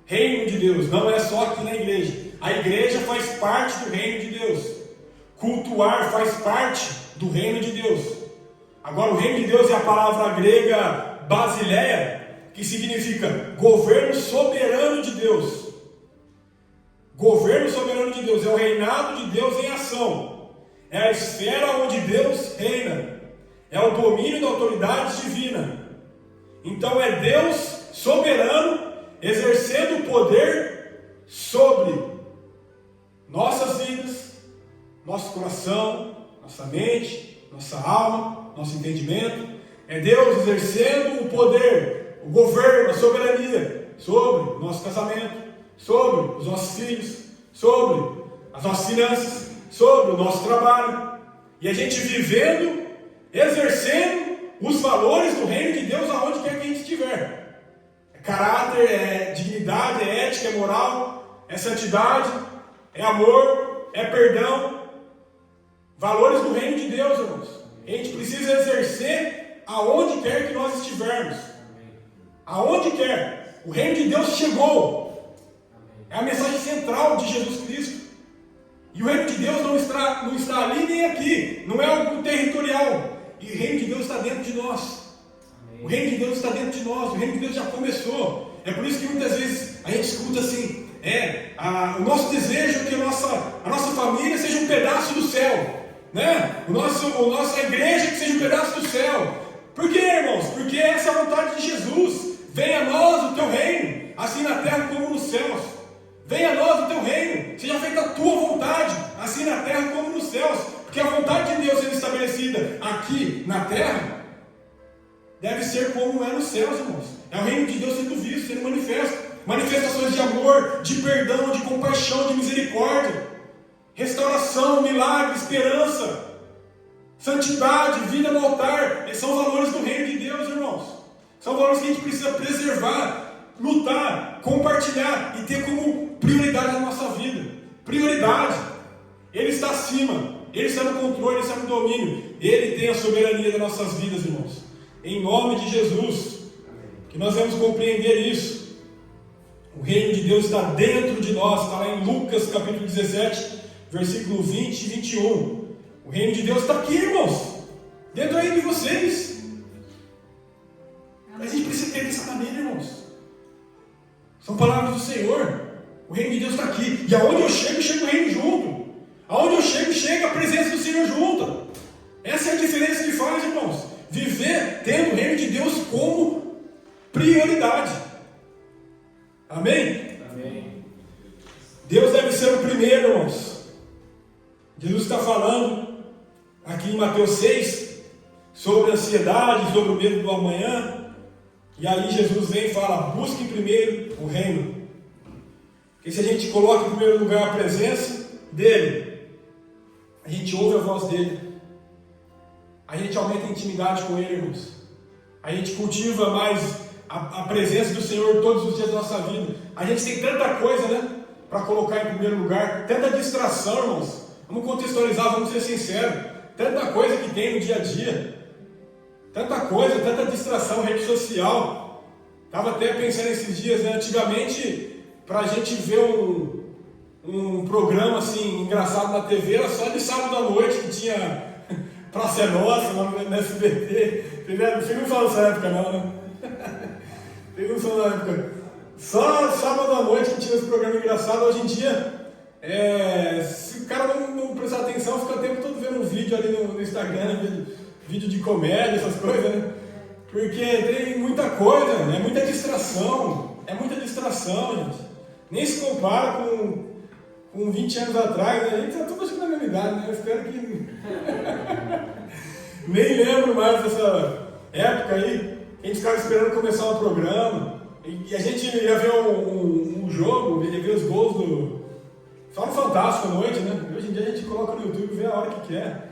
Reino de Deus não é só aqui na igreja. A igreja faz parte do reino de Deus. Cultuar faz parte do reino de Deus. Agora, o reino de Deus é a palavra grega basileia, que significa governo soberano de Deus. Governo soberano de Deus é o reinado de Deus em ação. É a esfera onde Deus reina. É o domínio da autoridade divina. Então é Deus soberano exercendo o poder sobre nossas vidas, nosso coração, nossa mente, nossa alma, nosso entendimento. É Deus exercendo o poder, o governo, a soberania sobre o nosso casamento, sobre os nossos filhos, sobre as nossas finanças, sobre o nosso trabalho. E a gente vivendo, exercendo os valores do reino de Deus aonde quer que a gente estiver. É caráter, é dignidade, é ética, é moral, é santidade, é amor, é perdão. Valores do reino de Deus, irmãos. A gente precisa exercer aonde quer que nós estivermos. Aonde quer. O reino de Deus chegou. É a mensagem central de Jesus Cristo. E o reino de Deus não está ali nem aqui. Não é algo territorial. E o reino de Deus está dentro de nós. O reino de Deus está dentro de nós. O reino de Deus já começou. É por isso que muitas vezes a gente escuta assim: o nosso desejo é que a nossa família seja um pedaço do céu, né? A nossa igreja que seja um pedaço do céu. Por quê, irmãos? Porque essa é a vontade de Jesus. Venha a nós o teu reino, assim na terra como nos céus. Venha a nós o teu reino, seja feita a tua vontade, assim na terra como nos céus. Porque a vontade de Deus sendo estabelecida aqui na terra deve ser como é nos céus, irmãos. É o reino de Deus sendo visto, sendo manifesto. Manifestações de amor, de perdão, de compaixão, de misericórdia, restauração, milagre, esperança, santidade, vida no altar. Esses são valores do reino de Deus, irmãos. São valores que a gente precisa preservar, lutar, compartilhar e ter como prioridade na nossa vida. Prioridade. Ele está acima, Ele está no controle, Ele está no domínio. Ele tem a soberania das nossas vidas, irmãos. Em nome de Jesus, que nós vamos compreender isso. O reino de Deus está dentro de nós, está lá em Lucas capítulo 17, versículo 20 e 21. O reino de Deus está aqui, irmãos, dentro aí de vocês. Mas a gente precisa ter dessa maneira, irmãos. São palavras do Senhor. O reino de Deus está aqui. E aonde eu chego, chega o reino junto. Aonde eu chego, chega a presença do Senhor junto. Essa é a diferença que faz, irmãos. Viver tendo o reino de Deus como prioridade. Amém? Amém. Deus deve ser o primeiro, irmãos. Jesus está falando aqui em Mateus 6 sobre a ansiedade, sobre o medo do amanhã. E aí Jesus vem e fala: busquem primeiro o reino. Porque se a gente coloca em primeiro lugar a presença dele, a gente ouve a voz dele, a gente aumenta a intimidade com ele, irmãos. A gente cultiva mais a presença do Senhor todos os dias da nossa vida. A gente tem tanta coisa, né, para colocar em primeiro lugar, tanta distração, irmãos. Vamos contextualizar, vamos ser sinceros. Tanta coisa que tem no dia a dia, tanta coisa, tanta distração, rede social. Estava até pensando esses dias, né, antigamente, para a gente ver um programa assim engraçado na TV, era só de sábado à noite, que tinha Praça é Nossa no SBT. Vocês não falam dessa época, não, né? Vocês não são da época. Só sábado à noite que tinha esse programa engraçado. Hoje em dia, se o cara não prestar atenção, fica o tempo todo vendo um vídeo ali no Instagram, vídeo de comédia, essas coisas, né? Porque tem muita coisa, é muita distração. É muita distração, gente. Nem se compara com 20 anos atrás, né? A gente está tudo achando na mesma idade, né? Eu espero que... Nem lembro mais dessa época aí. A gente ficava esperando começar o programa. E a gente ia ver um jogo, ia ver os gols só no Fantástico à noite, né? Hoje em dia a gente coloca no YouTube e vê a hora que quer.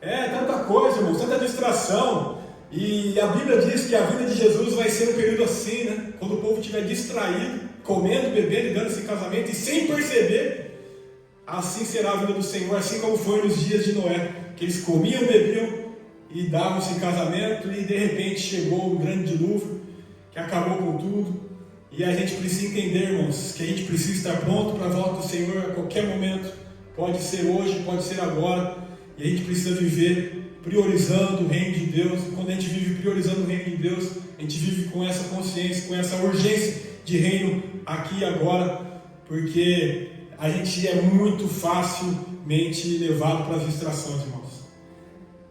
Tanta coisa, irmão, tanta distração. E a Bíblia diz que a vida de Jesus vai ser um período assim, né? Quando o povo estiver distraído, comendo, bebendo e dando-se em casamento e sem perceber, assim será a vida do Senhor, assim como foi nos dias de Noé, que eles comiam, bebiam e davam-se em casamento, e de repente chegou um grande dilúvio que acabou com tudo. E a gente precisa entender, irmãos, que a gente precisa estar pronto para a volta do Senhor a qualquer momento. Pode ser hoje, pode ser agora. E a gente precisa viver priorizando o reino de Deus. E quando a gente vive priorizando o reino de Deus, a gente vive com essa consciência, com essa urgência de reino aqui e agora, porque a gente é muito facilmente levado para as distrações, irmãos.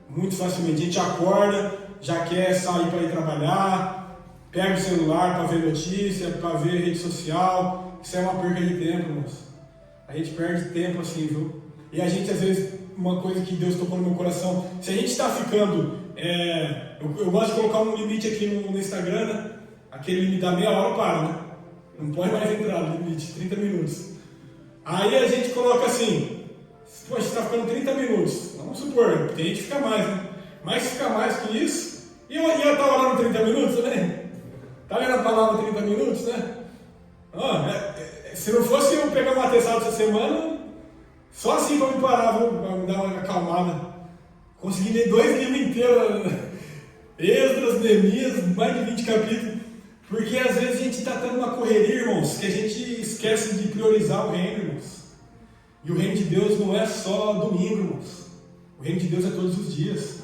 Muito facilmente. A gente acorda, já quer sair para ir trabalhar, pega o celular para ver notícia, para ver rede social. Isso é uma perda de tempo, irmãos. A gente perde tempo assim, viu? E a gente, às vezes, uma coisa que Deus tocou no meu coração, se a gente está ficando, eu gosto de colocar um limite aqui no Instagram, né? Aquele limite da meia hora para, né? Não pode mais entrar no limite, 30 minutos. Aí a gente coloca assim, poxa, está ficando 30 minutos, vamos supor, tem gente que fica mais, né? Mas se ficar mais que isso, e eu estava orando 30 minutos também? Está lendo a palavra 30 minutos, né? Se não fosse eu pegar uma atestado essa semana, só assim para me parar, para me dar uma acalmada. Consegui ler 2 livros inteiros, Esdras, Neemias, mais de 20 capítulos. Porque às vezes a gente está tendo uma correria, irmãos, que a gente esquece de priorizar o reino, irmãos. E o reino de Deus não é só domingo, irmãos. O reino de Deus é todos os dias.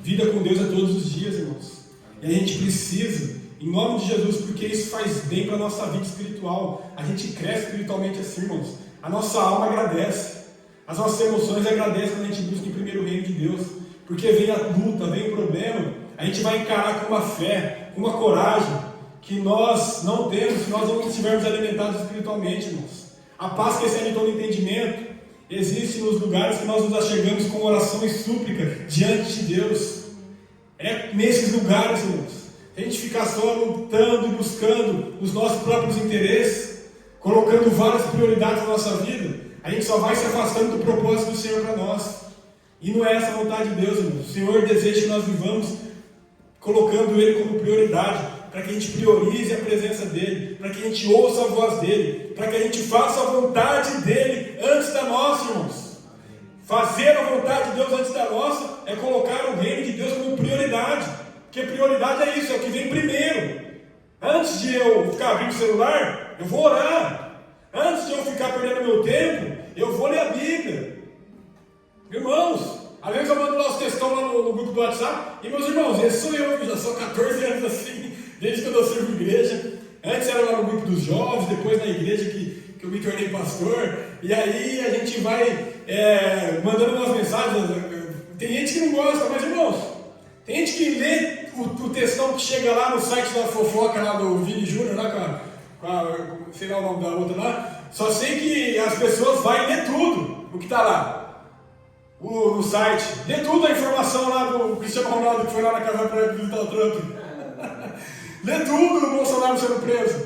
Vida com Deus é todos os dias, irmãos. E a gente precisa, em nome de Jesus, porque isso faz bem para a nossa vida espiritual. A gente cresce espiritualmente assim, irmãos. A nossa alma agradece. As nossas emoções agradecem quando a gente busca em primeiro o reino de Deus. Porque vem a luta, vem o problema. A gente vai encarar com uma fé, com uma coragem que nós não temos se nós não estivermos alimentados espiritualmente, irmãos. A paz que excede todo entendimento existe nos lugares que nós nos achegamos com oração e súplica diante de Deus. É nesses lugares, irmãos. A gente ficar só lutando e buscando os nossos próprios interesses, colocando várias prioridades na nossa vida, a gente só vai se afastando do propósito do Senhor para nós. E não é essa a vontade de Deus, irmãos. O Senhor deseja que nós vivamos colocando Ele como prioridade, para que a gente priorize a presença dEle, para que a gente ouça a voz dEle, para que a gente faça a vontade dEle antes da nossa, irmãos. Fazer a vontade de Deus antes da nossa é colocar o reino de Deus como prioridade, porque prioridade é isso, é o que vem primeiro. Antes de eu ficar abrindo o celular, eu vou orar. Antes de eu ficar perdendo meu tempo, eu vou ler a Bíblia. Irmãos, às vezes eu mando nosso textão lá no grupo do WhatsApp, e meus irmãos, esse sou eu, que já sou 14 anos assim, desde que eu sirvo igreja. Antes era lá no grupo dos jovens, depois na igreja que eu me tornei pastor, e aí a gente vai mandando umas mensagens. Tem gente que não gosta, mas irmãos, tem gente que lê o textão que chega lá no site da fofoca lá do Vini Júnior, lá sei lá o nome da outra lá, só sei que as pessoas vão ler tudo o que está lá. No site, lê tudo a informação lá do Cristiano Ronaldo que foi lá na casa para visitar o Trump. Lê tudo do Bolsonaro sendo preso.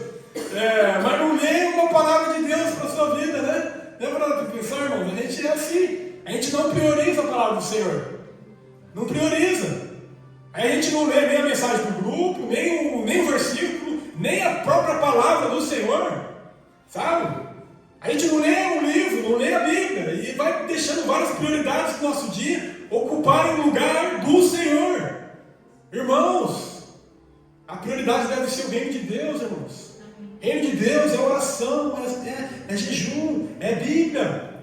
Mas não lê uma palavra de Deus para a sua vida, né? Não é para pensar, irmão? A gente é assim. A gente não prioriza a palavra do Senhor. Não prioriza. A gente não lê nem a mensagem do grupo, nem o versículo, nem a própria palavra do Senhor. Sabe? A gente não lê o livro, não lê a Bíblia, e vai deixando várias prioridades do nosso dia ocuparem o lugar do Senhor. Irmãos, a prioridade deve ser o reino de Deus, irmãos. Reino de Deus é oração, é jejum, é Bíblia,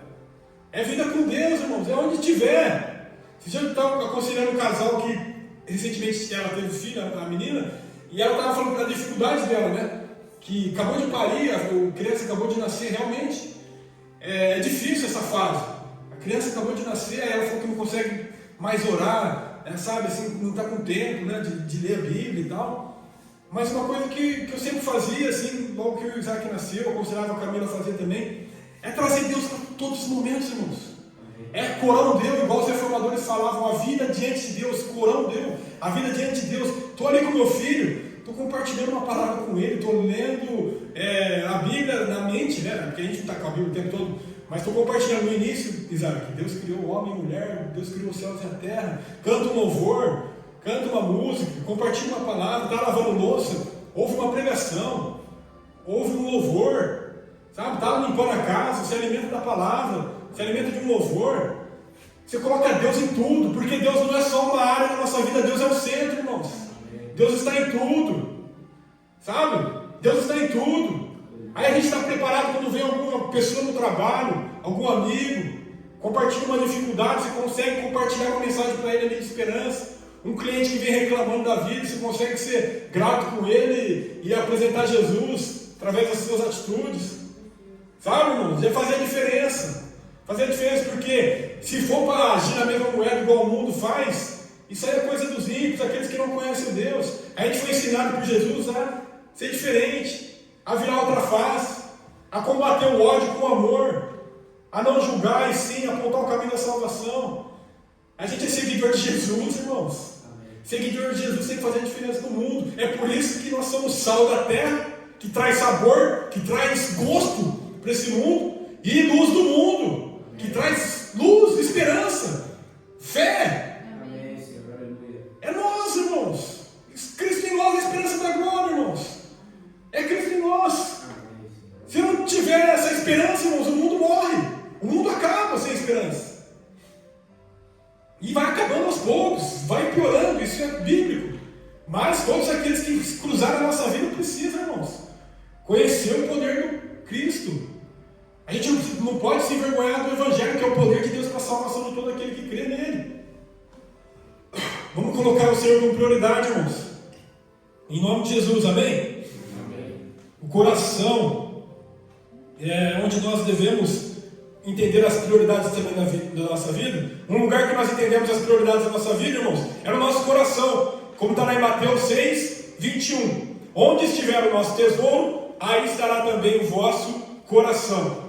é vida com Deus, irmãos, é onde estiver. Se eu estava aconselhando um casal que recentemente ela teve filha, a menina, e ela estava falando das dificuldades dela, né? Que acabou de parir, a criança acabou de nascer, realmente é difícil essa fase. A criança acabou de nascer, aí ela falou que não consegue mais orar, sabe, assim, não está com tempo, né, de ler a Bíblia e tal. Mas uma coisa que eu sempre fazia, assim, logo que o Isaac nasceu, eu aconselhava a Camila a fazer também, é trazer Deus para todos os momentos, irmãos. É corão deu, igual os reformadores falavam, a vida diante de Deus, corão deu, a vida diante de Deus. Estou ali com meu filho, estou compartilhando uma palavra com ele, estou lendo a Bíblia na mente, né? Porque a gente não está com a Bíblia o tempo todo, mas estou compartilhando no início, Isaac, Deus criou o homem e a mulher, Deus criou os céus e a terra, canta um louvor, canta uma música, compartilha uma palavra, está lavando louça, ouve uma pregação, ouve um louvor, sabe? Está limpando a casa, se alimenta da palavra, se alimenta de um louvor. Você coloca Deus em tudo, porque Deus não é só uma área da nossa vida, Deus é o centro, irmãos. Deus está em tudo, sabe? Deus está em tudo. Aí a gente está preparado quando vem alguma pessoa no trabalho, algum amigo, compartilha uma dificuldade, você consegue compartilhar uma mensagem para ele ali de esperança. Um cliente que vem reclamando da vida, você consegue ser grato com ele e apresentar Jesus através das suas atitudes. Sabe, irmãos? É fazer a diferença. Fazer a diferença porque se for para agir na mesma moeda igual o mundo faz, isso aí é coisa dos ímpios, aqueles que não conhecem Deus. A gente foi ensinado por Jesus a ser diferente, a virar outra face, a combater o ódio com o amor, a não julgar e sim apontar o caminho da salvação. A gente é seguidor de Jesus, irmãos. Seguidor de Jesus tem que fazer a diferença no mundo. É por isso que nós somos sal da terra, que traz sabor, que traz gosto para esse mundo, e luz do mundo, que traz luz, esperança, fé. Amém, Senhor. Aleluia. É nós, irmãos. Cristo em nós é a esperança da glória, irmãos. É Cristo em nós. Amém, Senhor. Se não tiver essa esperança, irmãos, o mundo morre. O mundo acaba sem esperança. E vai acabando aos poucos, vai piorando, isso é bíblico. Mas todos aqueles que cruzaram a nossa vida precisam, irmãos, conhecer o poder do Cristo. A gente não pode se envergonhar do Evangelho, que é o poder de Deus para a salvação de todo aquele que crê nele. Vamos colocar o Senhor como prioridade, irmãos. Em nome de Jesus, amém? Amém. O coração é onde nós devemos entender as prioridades também da nossa vida. Um lugar que nós entendemos as prioridades da nossa vida, irmãos, é no nosso coração. Como está lá em Mateus 6, 21. Onde estiver o nosso tesouro, aí estará também o vosso coração.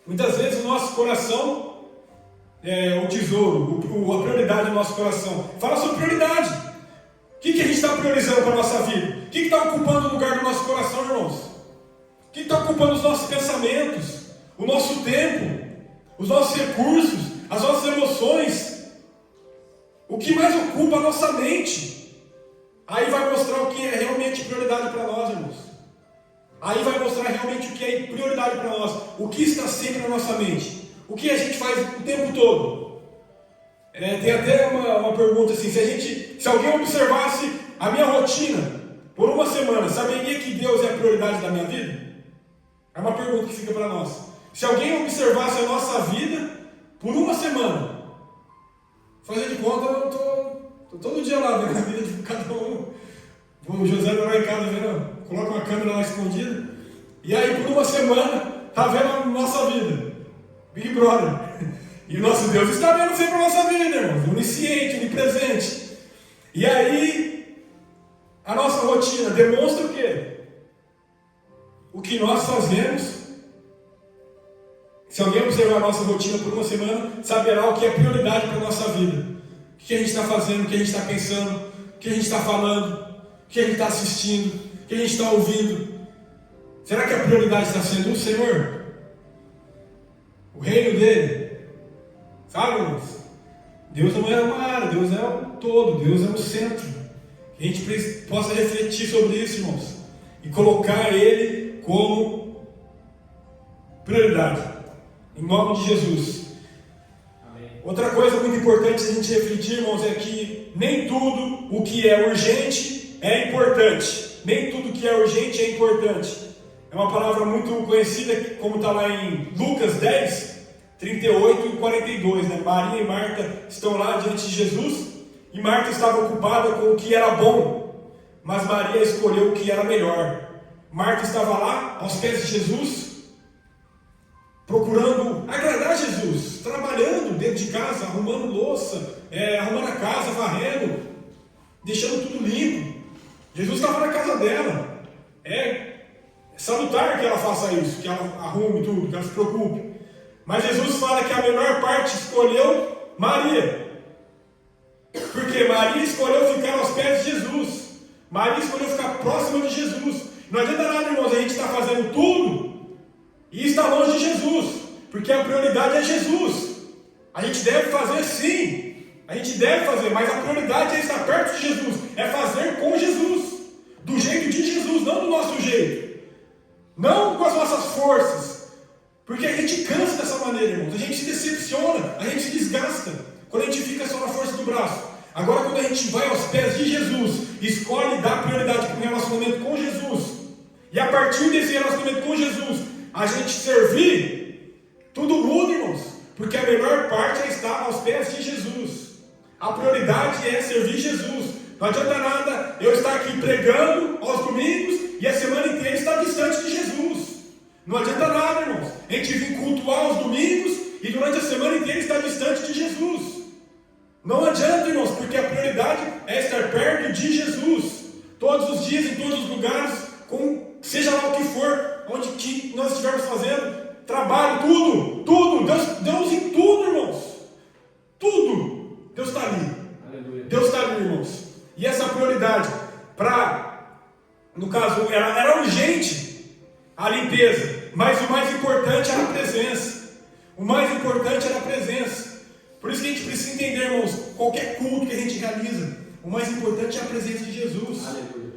Muitas vezes o nosso coração é o tesouro, a prioridade do nosso coração. Fala sobre prioridade. O que a gente está priorizando para a nossa vida? O que está ocupando o lugar do nosso coração, irmãos? O que está ocupando os nossos pensamentos? O nosso tempo, os nossos recursos, as nossas emoções, o que mais ocupa a nossa mente. Aí vai mostrar o que é realmente prioridade para nós, irmãos. Aí vai mostrar realmente o que é prioridade para nós, o que está sempre na nossa mente, o que a gente faz o tempo todo. Tem até uma pergunta assim: se alguém observasse a minha rotina por uma semana, saberia que Deus é a prioridade da minha vida? É uma pergunta que fica para nós. Se alguém observasse a nossa vida por uma semana, fazer de conta, eu estou todo dia lá vendo a vida de cada um. O José vai lá em casa vendo, coloca uma câmera lá escondida, e aí por uma semana está vendo a nossa vida. Big Brother. E o nosso Deus está vendo sempre a nossa vida, irmãos, onisciente, onipresente. E aí a nossa rotina demonstra o quê? O que nós fazemos. Se alguém observar a nossa rotina por uma semana, saberá o que é prioridade para a nossa vida. O que a gente está fazendo, o que a gente está pensando, o que a gente está falando, o que a gente está assistindo, o que a gente está ouvindo. Será que a prioridade está sendo o Senhor? O reino dele? Sabe, irmãos? Deus não é uma área, Deus é o todo, Deus é o centro. Que a gente possa refletir sobre isso, irmãos, e colocar Ele como prioridade. Em nome de Jesus. Amém. Outra coisa muito importante a gente refletir, irmãos, é que nem tudo o que é urgente é importante. Nem tudo que é urgente é importante. É uma palavra muito conhecida, como está lá em Lucas 10, 38 e 42. Né? Maria e Marta estão lá diante de Jesus, e Marta estava ocupada com o que era bom, mas Maria escolheu o que era melhor. Marta estava lá aos pés de Jesus, procurando agradar Jesus, trabalhando dentro de casa, arrumando louça, arrumando a casa, varrendo, deixando tudo limpo. Jesus estava na casa dela. É salutar que ela faça isso, que ela arrume tudo, que ela se preocupe. Mas Jesus fala que a melhor parte escolheu Maria. Porque Maria escolheu ficar aos pés de Jesus. Maria escolheu ficar próxima de Jesus. Não adianta nada, irmãos, a gente está fazendo tudo e está longe de Jesus, porque a prioridade é Jesus. A gente deve fazer sim, a gente deve fazer, mas a prioridade é estar perto de Jesus, é fazer com Jesus, do jeito de Jesus, não do nosso jeito, não com as nossas forças, porque a gente cansa dessa maneira, irmãos, a gente se decepciona, a gente se desgasta, quando a gente fica só na força do braço. Agora, quando a gente vai aos pés de Jesus, escolhe dar prioridade para o relacionamento com Jesus, e a partir desse relacionamento com Jesus, a gente servir, tudo muda, irmãos, porque a melhor parte é estar aos pés de Jesus. A prioridade é servir Jesus. Não adianta nada eu estar aqui pregando aos domingos e a semana inteira estar distante de Jesus. Não adianta nada, irmãos, a gente vir cultuar aos domingos e durante a semana inteira estar distante de Jesus. Não adianta, irmãos, porque a prioridade é estar perto de Jesus, todos os dias, em todos os lugares, seja lá o que for, onde que nós estivermos fazendo, trabalho, tudo, tudo. Deus em tudo, irmãos. Tudo. Deus está ali. Aleluia. Deus está ali, irmãos. E essa prioridade, no caso, era urgente a limpeza, mas o mais importante era a presença. O mais importante era a presença. Por isso que a gente precisa entender, irmãos, qualquer culto que a gente realiza, o mais importante é a presença de Jesus. Aleluia.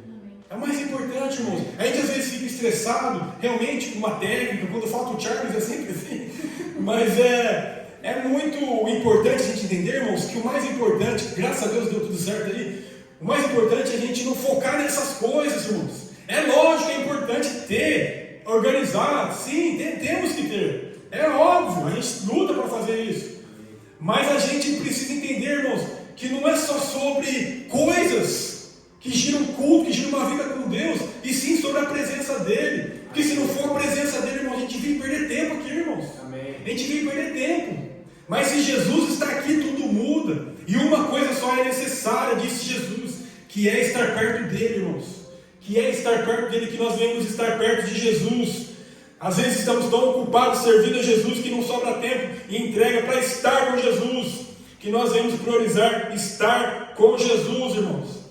É o mais importante, irmãos. A gente às vezes fica estressado, realmente, com uma técnica, quando falta o Charles é sempre assim. Mas é muito importante a gente entender, irmãos, que o mais importante, graças a Deus deu tudo certo ali, o mais importante é a gente não focar nessas coisas, irmãos. É lógico que é importante ter, organizar, sim, temos que ter. É óbvio, a gente luta para fazer isso. Mas a gente precisa entender, irmãos, que não é só sobre coisas que giram culto, que giram uma vida com Deus, e sim sobre a presença dele. Porque se não for a presença dele, irmãos, a gente vem perder tempo aqui, irmãos. Amém. A gente vem perder tempo. Mas se Jesus está aqui, tudo muda. E uma coisa só é necessária, disse Jesus, que é estar perto dele, irmãos. Que é estar perto dele, que nós venhamos estar perto de Jesus. Às vezes estamos tão ocupados servindo a Jesus que não sobra tempo e entrega para estar com Jesus. Que nós venhamos priorizar estar com Jesus, irmãos.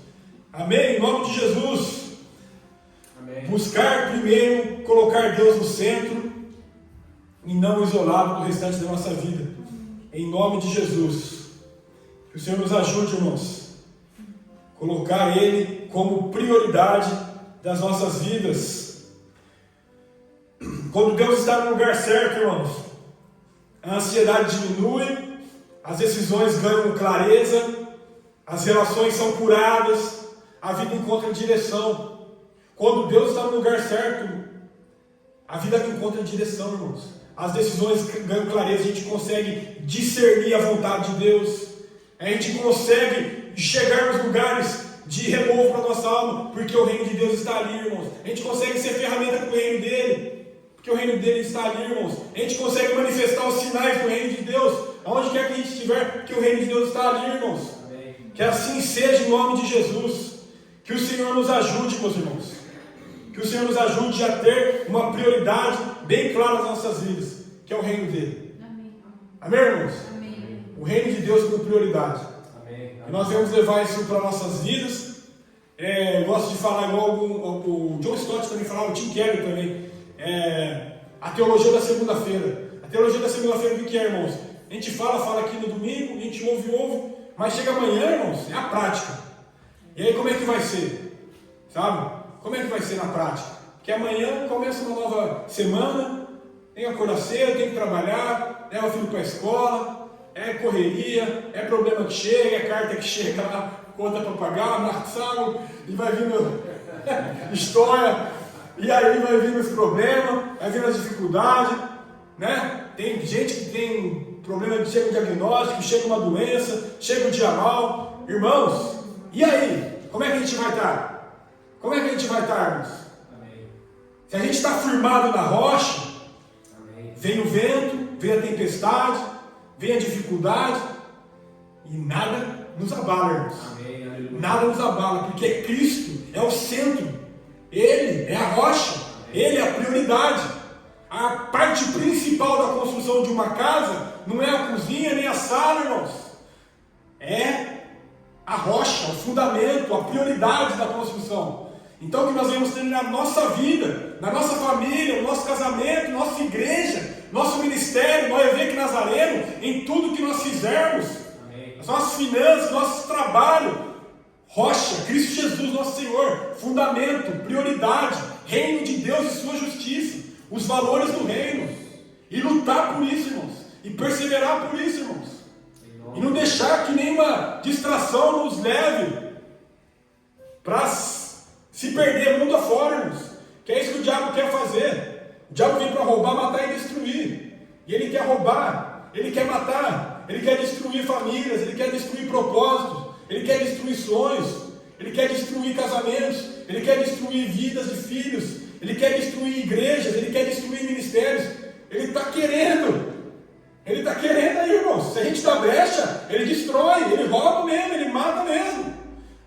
Amém? Em nome de Jesus. Amém. Buscar primeiro, colocar Deus no centro e não isolado do restante da nossa vida. Em nome de Jesus. Que o Senhor nos ajude, irmãos. Colocar Ele como prioridade das nossas vidas. Quando Deus está no lugar certo, irmãos, a ansiedade diminui, as decisões ganham clareza, as relações são curadas, a vida encontra direção. Quando Deus está no lugar certo, a vida encontra direção, irmãos. As decisões ganham clareza, a gente consegue discernir a vontade de Deus, a gente consegue chegar nos lugares de renovo para a nossa alma, porque o reino de Deus está ali, irmãos. A gente consegue ser ferramenta para o reino dele, porque o reino dele está ali, irmãos. A gente consegue manifestar os sinais do reino de Deus, aonde quer que a gente estiver, porque o reino de Deus está ali, irmãos. Amém. Que assim seja em nome de Jesus. Que o Senhor nos ajude, meus irmãos. Que o Senhor nos ajude a ter uma prioridade bem clara nas nossas vidas, que é o reino dele. Amém, amém, irmãos? Amém. O reino de Deus como prioridade. Amém. E nós devemos levar isso para nossas vidas. Eu gosto de falar igual o John Stott também falava, o Tim Keller também. A teologia da segunda-feira. A teologia da segunda-feira o que é, irmãos? A gente fala aqui no domingo, a gente ouve, mas chega amanhã, irmãos, é a prática. E aí como é que vai ser? Sabe? Como é que vai ser na prática? Porque amanhã começa uma nova semana, tem que acordar cedo, tem que trabalhar, leva o filho para a escola, é correria, é problema que chega, é carta que chega lá, conta para pagar, sabe? E vai vindo história, e aí vai vindo os problemas, vai vindo as dificuldades, né? Tem gente que tem problema de chega um diagnóstico, chega uma doença, chega um dia mal. Irmãos, e aí? Como é que a gente vai estar? Como é que a gente vai estar, irmãos? Amém. Se a gente está firmado na rocha, amém, vem o vento, vem a tempestade, vem a dificuldade, e nada nos abala, irmãos. Amém. Nada nos abala, porque Cristo é o centro, Ele é a rocha, amém, Ele é a prioridade. A parte principal da construção de uma casa não é a cozinha nem a sala, irmãos. É a rocha, o fundamento, a prioridade da construção. Então que nós devemos ter na nossa vida, na nossa família, no nosso casamento, nossa igreja, nosso ministério, no EVEC Nazareno, em tudo que nós fizermos, amém, as nossas finanças, nosso trabalho, rocha, Cristo Jesus, nosso Senhor, fundamento, prioridade, reino de Deus e sua justiça, os valores do reino, e lutar por isso, irmãos, e perseverar por isso, irmãos, e não deixar que nenhuma distração nos leve para se perder mundo afora, irmãos, que é isso que o diabo quer fazer. O diabo vem para roubar, matar e destruir, e ele quer roubar, ele quer matar, ele quer destruir famílias, ele quer destruir propósitos, ele quer destruir sonhos, ele quer destruir casamentos, ele quer destruir vidas de filhos, ele quer destruir igrejas, ele quer destruir ministérios. Ele está querendo aí, irmãos. Se a gente dá brecha, ele destrói, ele rouba mesmo, ele mata mesmo.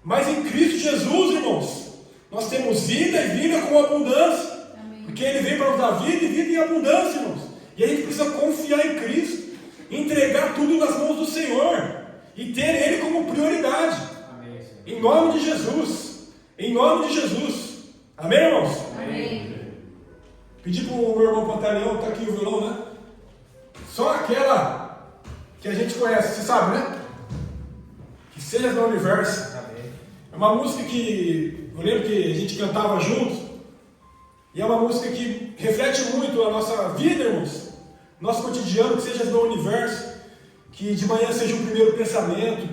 Mas em Cristo Jesus, irmãos, nós temos vida e vida com abundância. Amém. Porque ele veio para nos dar vida e vida em abundância, irmãos. E a gente precisa confiar em Cristo, entregar tudo nas mãos do Senhor e ter Ele como prioridade. Amém. Em nome de Jesus. Em nome de Jesus. Amém, irmãos? Amém. Pedi para o meu irmão Pantaleão, está aqui o violão, né? Só aquela que a gente conhece, você sabe, né? Que seja no universo. Amém. É uma música que eu lembro que a gente cantava juntos. E é uma música que reflete muito a nossa vida, irmãos. Nosso cotidiano, que seja no universo. Que de manhã seja o primeiro pensamento.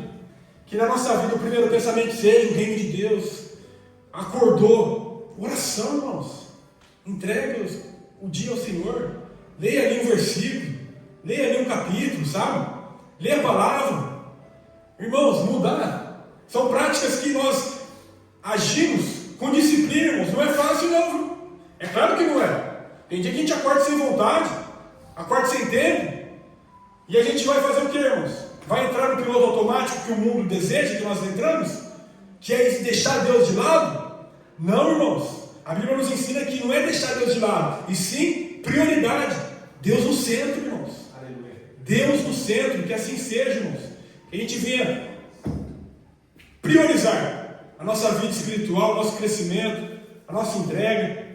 Que na nossa vida o primeiro pensamento seja o reino de Deus. Acordou. Oração, irmãos. Entregue o dia ao Senhor. Leia ali um versículo. Leia ali um capítulo, sabe? Leia a palavra. Irmãos, mudar. São práticas que nós agimos com disciplina, irmãos. Não é fácil não, viu? É claro que não é. Tem dia que a gente acorda sem vontade. Acorda sem tempo. E a gente vai fazer o que, irmãos? Vai entrar no piloto automático que o mundo deseja que nós entramos? Que é deixar Deus de lado? Não, irmãos. A Bíblia nos ensina que não é deixar Deus de lado, e sim prioridade. Deus no centro, irmãos. Aleluia. Deus no centro, que assim seja, irmãos. Que a gente venha priorizar a nossa vida espiritual, o nosso crescimento, a nossa entrega.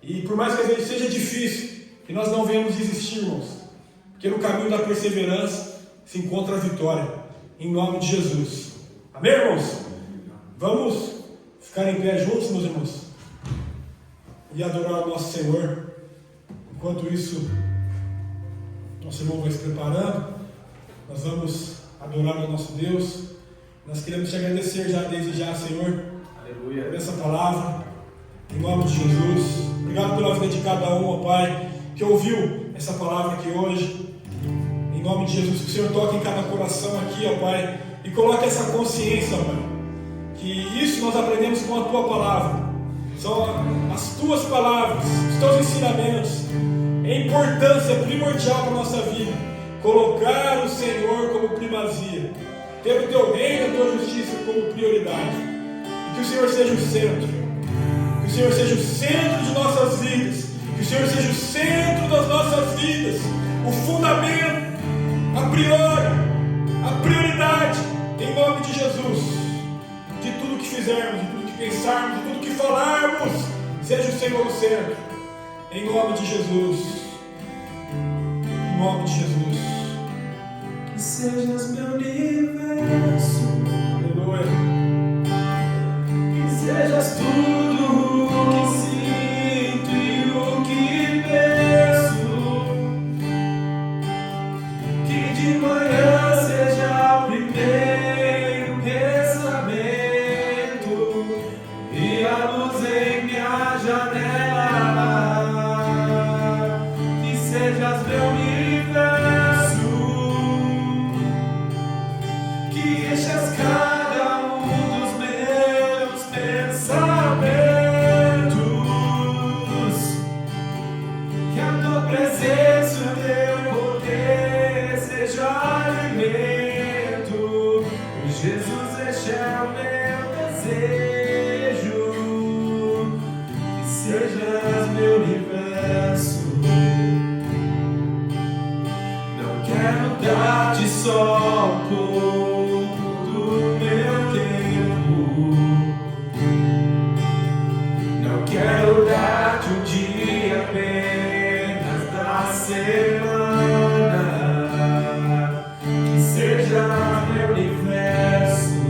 E por mais que às vezes seja difícil, que nós não venhamos desistir, irmãos. Porque no caminho da perseverança se encontra a vitória. Em nome de Jesus. Amém, irmãos? Vamos ficar em pé juntos, meus irmãos, e adorar o nosso Senhor. Enquanto isso, nosso irmão vai se preparando, nós vamos adorar o nosso Deus. Nós queremos te agradecer já desde já, Senhor, Aleluia. por essa palavra, em nome de Jesus. Obrigado pela vida de cada um, ó Pai, que ouviu essa palavra aqui hoje. Em nome de Jesus, que o Senhor toque em cada coração aqui, ó Pai, e coloque essa consciência, ó Pai, que isso nós aprendemos com a Tua palavra. São as Tuas palavras, os Teus ensinamentos. É importância primordial para a nossa vida colocar o Senhor como primazia, ter o Teu reino e a Tua justiça como prioridade, e que o Senhor seja o centro, que o Senhor seja o centro de nossas vidas, que o Senhor seja o centro das nossas vidas, o fundamento, a priori, a prioridade, em nome de Jesus. De tudo que fizermos, de tudo que pensarmos, de tudo que falarmos, seja o Senhor o centro, em nome de Jesus. Em nome de Jesus. Que sejas meu universo. Aleluia. Que sejas tudo o que sinto e o que penso. Que de manhã seja o primeiro pensamento e a luz em minha janela. Que sejas meu universo. Que enchas cada um dos meus pensamentos. Que a tua presença e o teu poder seja alimento. Jesus, este é o meu desejo. Que sejas meu universo. Não quero dar-te só um pouco do meu tempo. Não quero dar-te um dia apenas da semana. Que seja meu universo.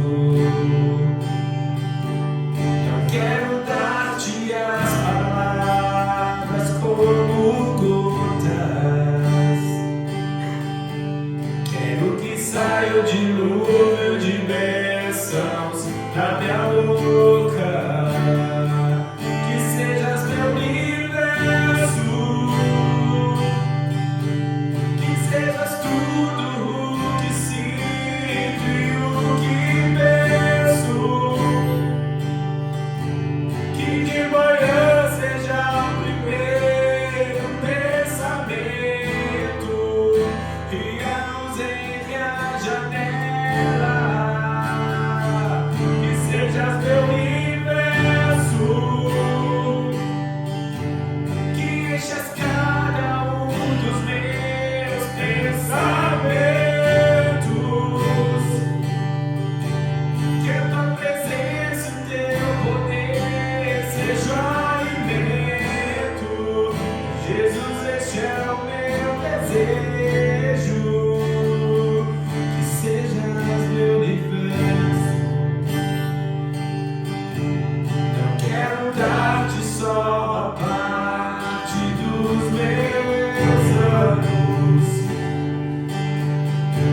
Não quero dar-te as palavras como gotas. Quero que saia o dilúvio de bênçãos da minha boca. Que sejas meu universo. Que sejas tudo o que sinto e o que penso. Que de manhã seja o primeiro pensamento e a luz em minha janela. planos.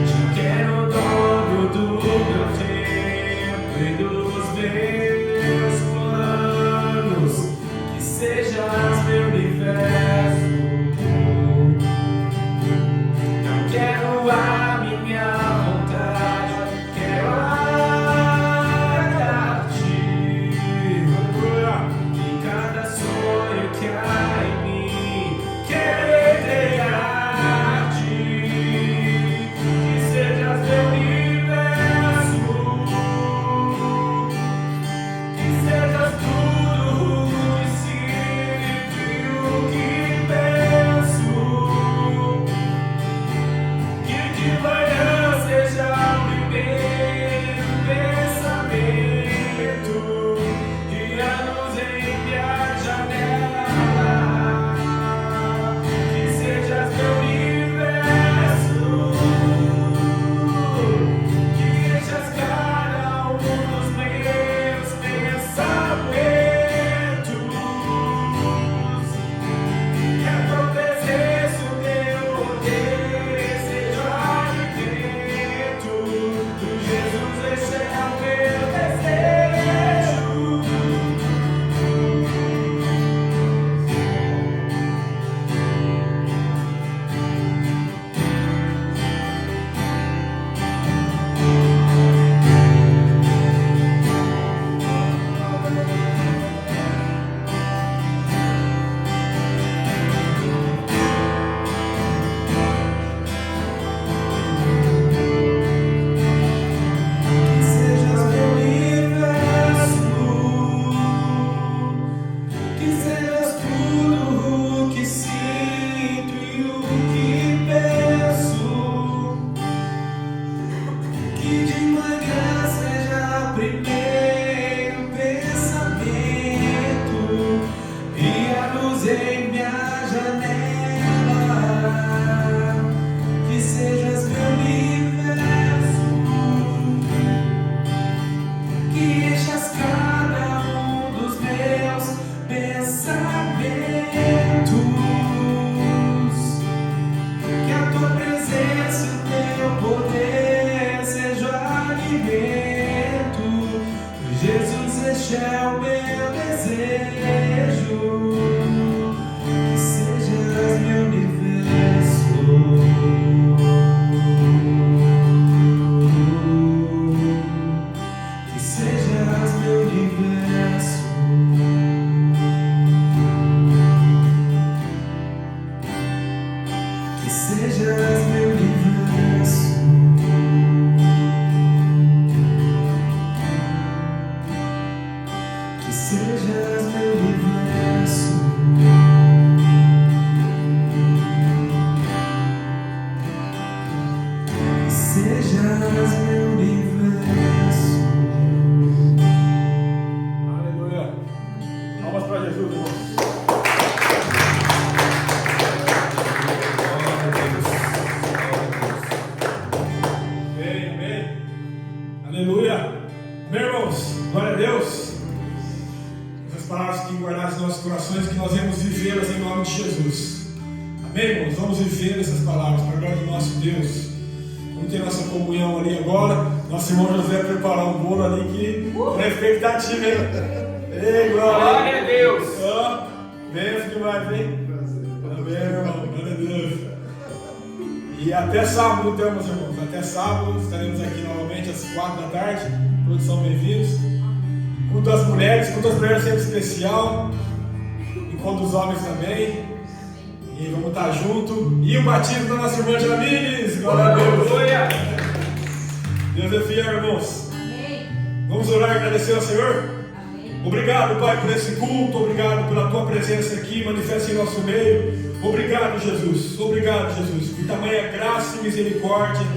Te quero dono do meu tempo e dos meus planos. Que sejas meu universo. Não quero a minha vontade, quero agradar-te. E cada sonho que há em mim, quero entregar-te. Que sejas meu universo, que sejas tudo o que sinto e o que penso. Que de manhã seja o primeiro pensamento e a luz em minha janela. Que sejas meu universo, que enchas cada um dos meus pensamentos. Que a tua presença, o teu poder seja alimento. Do Jesus, esse é o meu desejo. Que sejas meu universo, que sejas tudo o que sinto e o que penso. Que de manhã seja primeiro pensamento e a luz em minha janela. Que sejas meu universo, que enchas cada um dos meus pensamentos. Que a tua presença e o teu poder seja alimento. Jesus, este é o meu desejo. Que sejas meu universo. Que sejas meu universo. Que sejas meu universo. Que sejas meu universo. Que sejas meu universo. Aleluia. Palmas para Jesus, irmãos. Amém, amém. Aleluia. Amém, irmãos. Glória a Deus. Essas palavras que guardadas em nossos corações, que nós vamos vivê-las em nome de Jesus. Amém, irmãos? Vamos viver essas palavras para a glória do nosso Deus. Vamos ter nossa comunhão ali agora. Nosso irmão José preparar um bolo ali que é expectativa, hein? Ei, glória a Deus! Ó, benção demais, hein? Amém, irmão. Glória a Deus. E até sábado, então, meus irmãos. Até sábado estaremos aqui novamente às 4 da tarde. Todos são bem-vindos. Culto das mulheres sempre especial. Enquanto os homens também. E vamos estar junto. E o batismo da nossa irmã Jamires. Glória a Deus. Deus é fiel, irmãos. Vamos orar e agradecer ao Senhor. Obrigado, Pai, por esse culto. Obrigado pela tua presença aqui. Manifesta em nosso meio. Obrigado, Jesus. Obrigado, Jesus. Por tamanha graça e misericórdia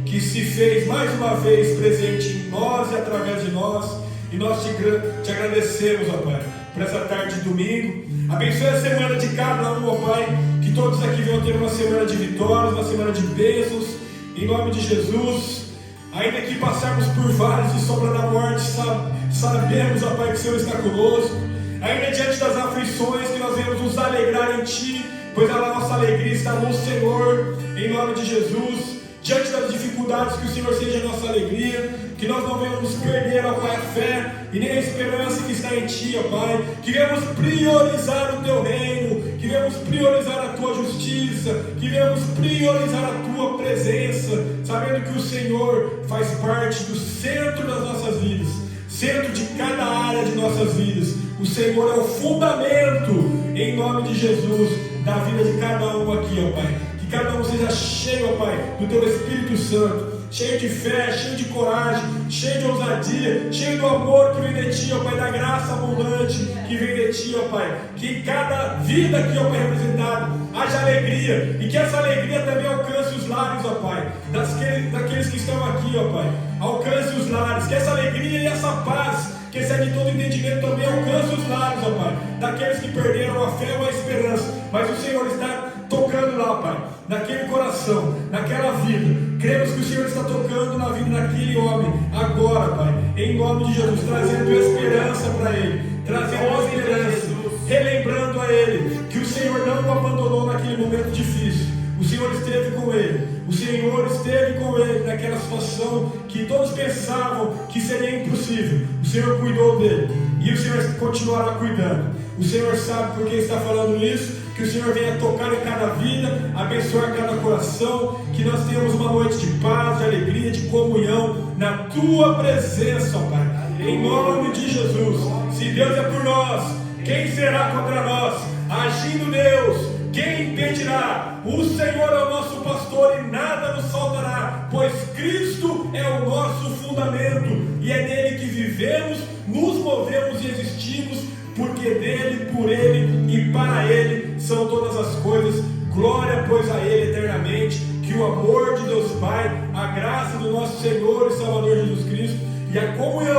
que se fez mais uma vez presente em nós e através de nós. E nós te agradecemos, ó Pai, por essa tarde de domingo. Abençoe a semana de cada um, ó Pai. Que todos aqui venham ter uma semana de vitórias, uma semana de bênçãos. Em nome de Jesus. Ainda que passarmos por vales de sombra da morte, sabemos, ó Pai, que o Senhor está conosco. Ainda diante das aflições, que nós venhamos nos alegrar em Ti, pois a nossa alegria está no Senhor, em nome de Jesus. Diante das dificuldades, que o Senhor seja a nossa alegria, que nós não venhamos perder, ó Pai, a fé e nem a esperança que está em Ti, ó Pai, que venhamos priorizar o Teu reino, que venhamos priorizar a Tua justiça, que venhamos priorizar a Tua presença, sabendo que o Senhor faz parte do centro das nossas vidas, centro de cada área de nossas vidas. O Senhor é o fundamento, em nome de Jesus, da vida de cada um aqui, ó Pai. Que cada um seja cheio, ó Pai, do Teu Espírito Santo, cheio de fé, cheio de coragem, cheio de ousadia, cheio do amor que vem de Ti, ó Pai, da graça abundante que vem de Ti, ó Pai. Que em cada vida aqui, ó Pai, representada, haja alegria, e que essa alegria também alcance os lares, ó Pai, daqueles que estão aqui, ó Pai. Alcance os lares, que essa alegria e essa paz que excede todo entendimento também alcance os lares, ó Pai, daqueles que perderam a fé ou a esperança, mas o Senhor está tocando lá, Pai, naquele coração, naquela vida. Cremos que o Senhor está tocando na vida daquele homem agora, Pai, em nome de Jesus, trazendo esperança para ele, trazendo esperança, relembrando a ele que o Senhor não o abandonou naquele momento difícil. O Senhor esteve com ele, o Senhor esteve com ele naquela situação que todos pensavam que seria impossível. O Senhor cuidou dele e o Senhor continuará cuidando. O Senhor sabe por que está falando isso, que o Senhor venha tocar em cada vida, abençoar cada coração, que nós tenhamos uma noite de paz, de alegria, de comunhão na Tua presença, ó Pai, em nome de Jesus. Se Deus é por nós, quem será contra nós? Agindo Deus, quem impedirá? O Senhor é o nosso pastor e nada nos faltará, pois Cristo é o nosso fundamento e é nele que vivemos, nos movemos e existimos, porque dele, por ele e para ele são todas as coisas. Glória, pois, a ele eternamente. Que o amor de Deus Pai, a graça do nosso Senhor e Salvador Jesus Cristo e a comunhão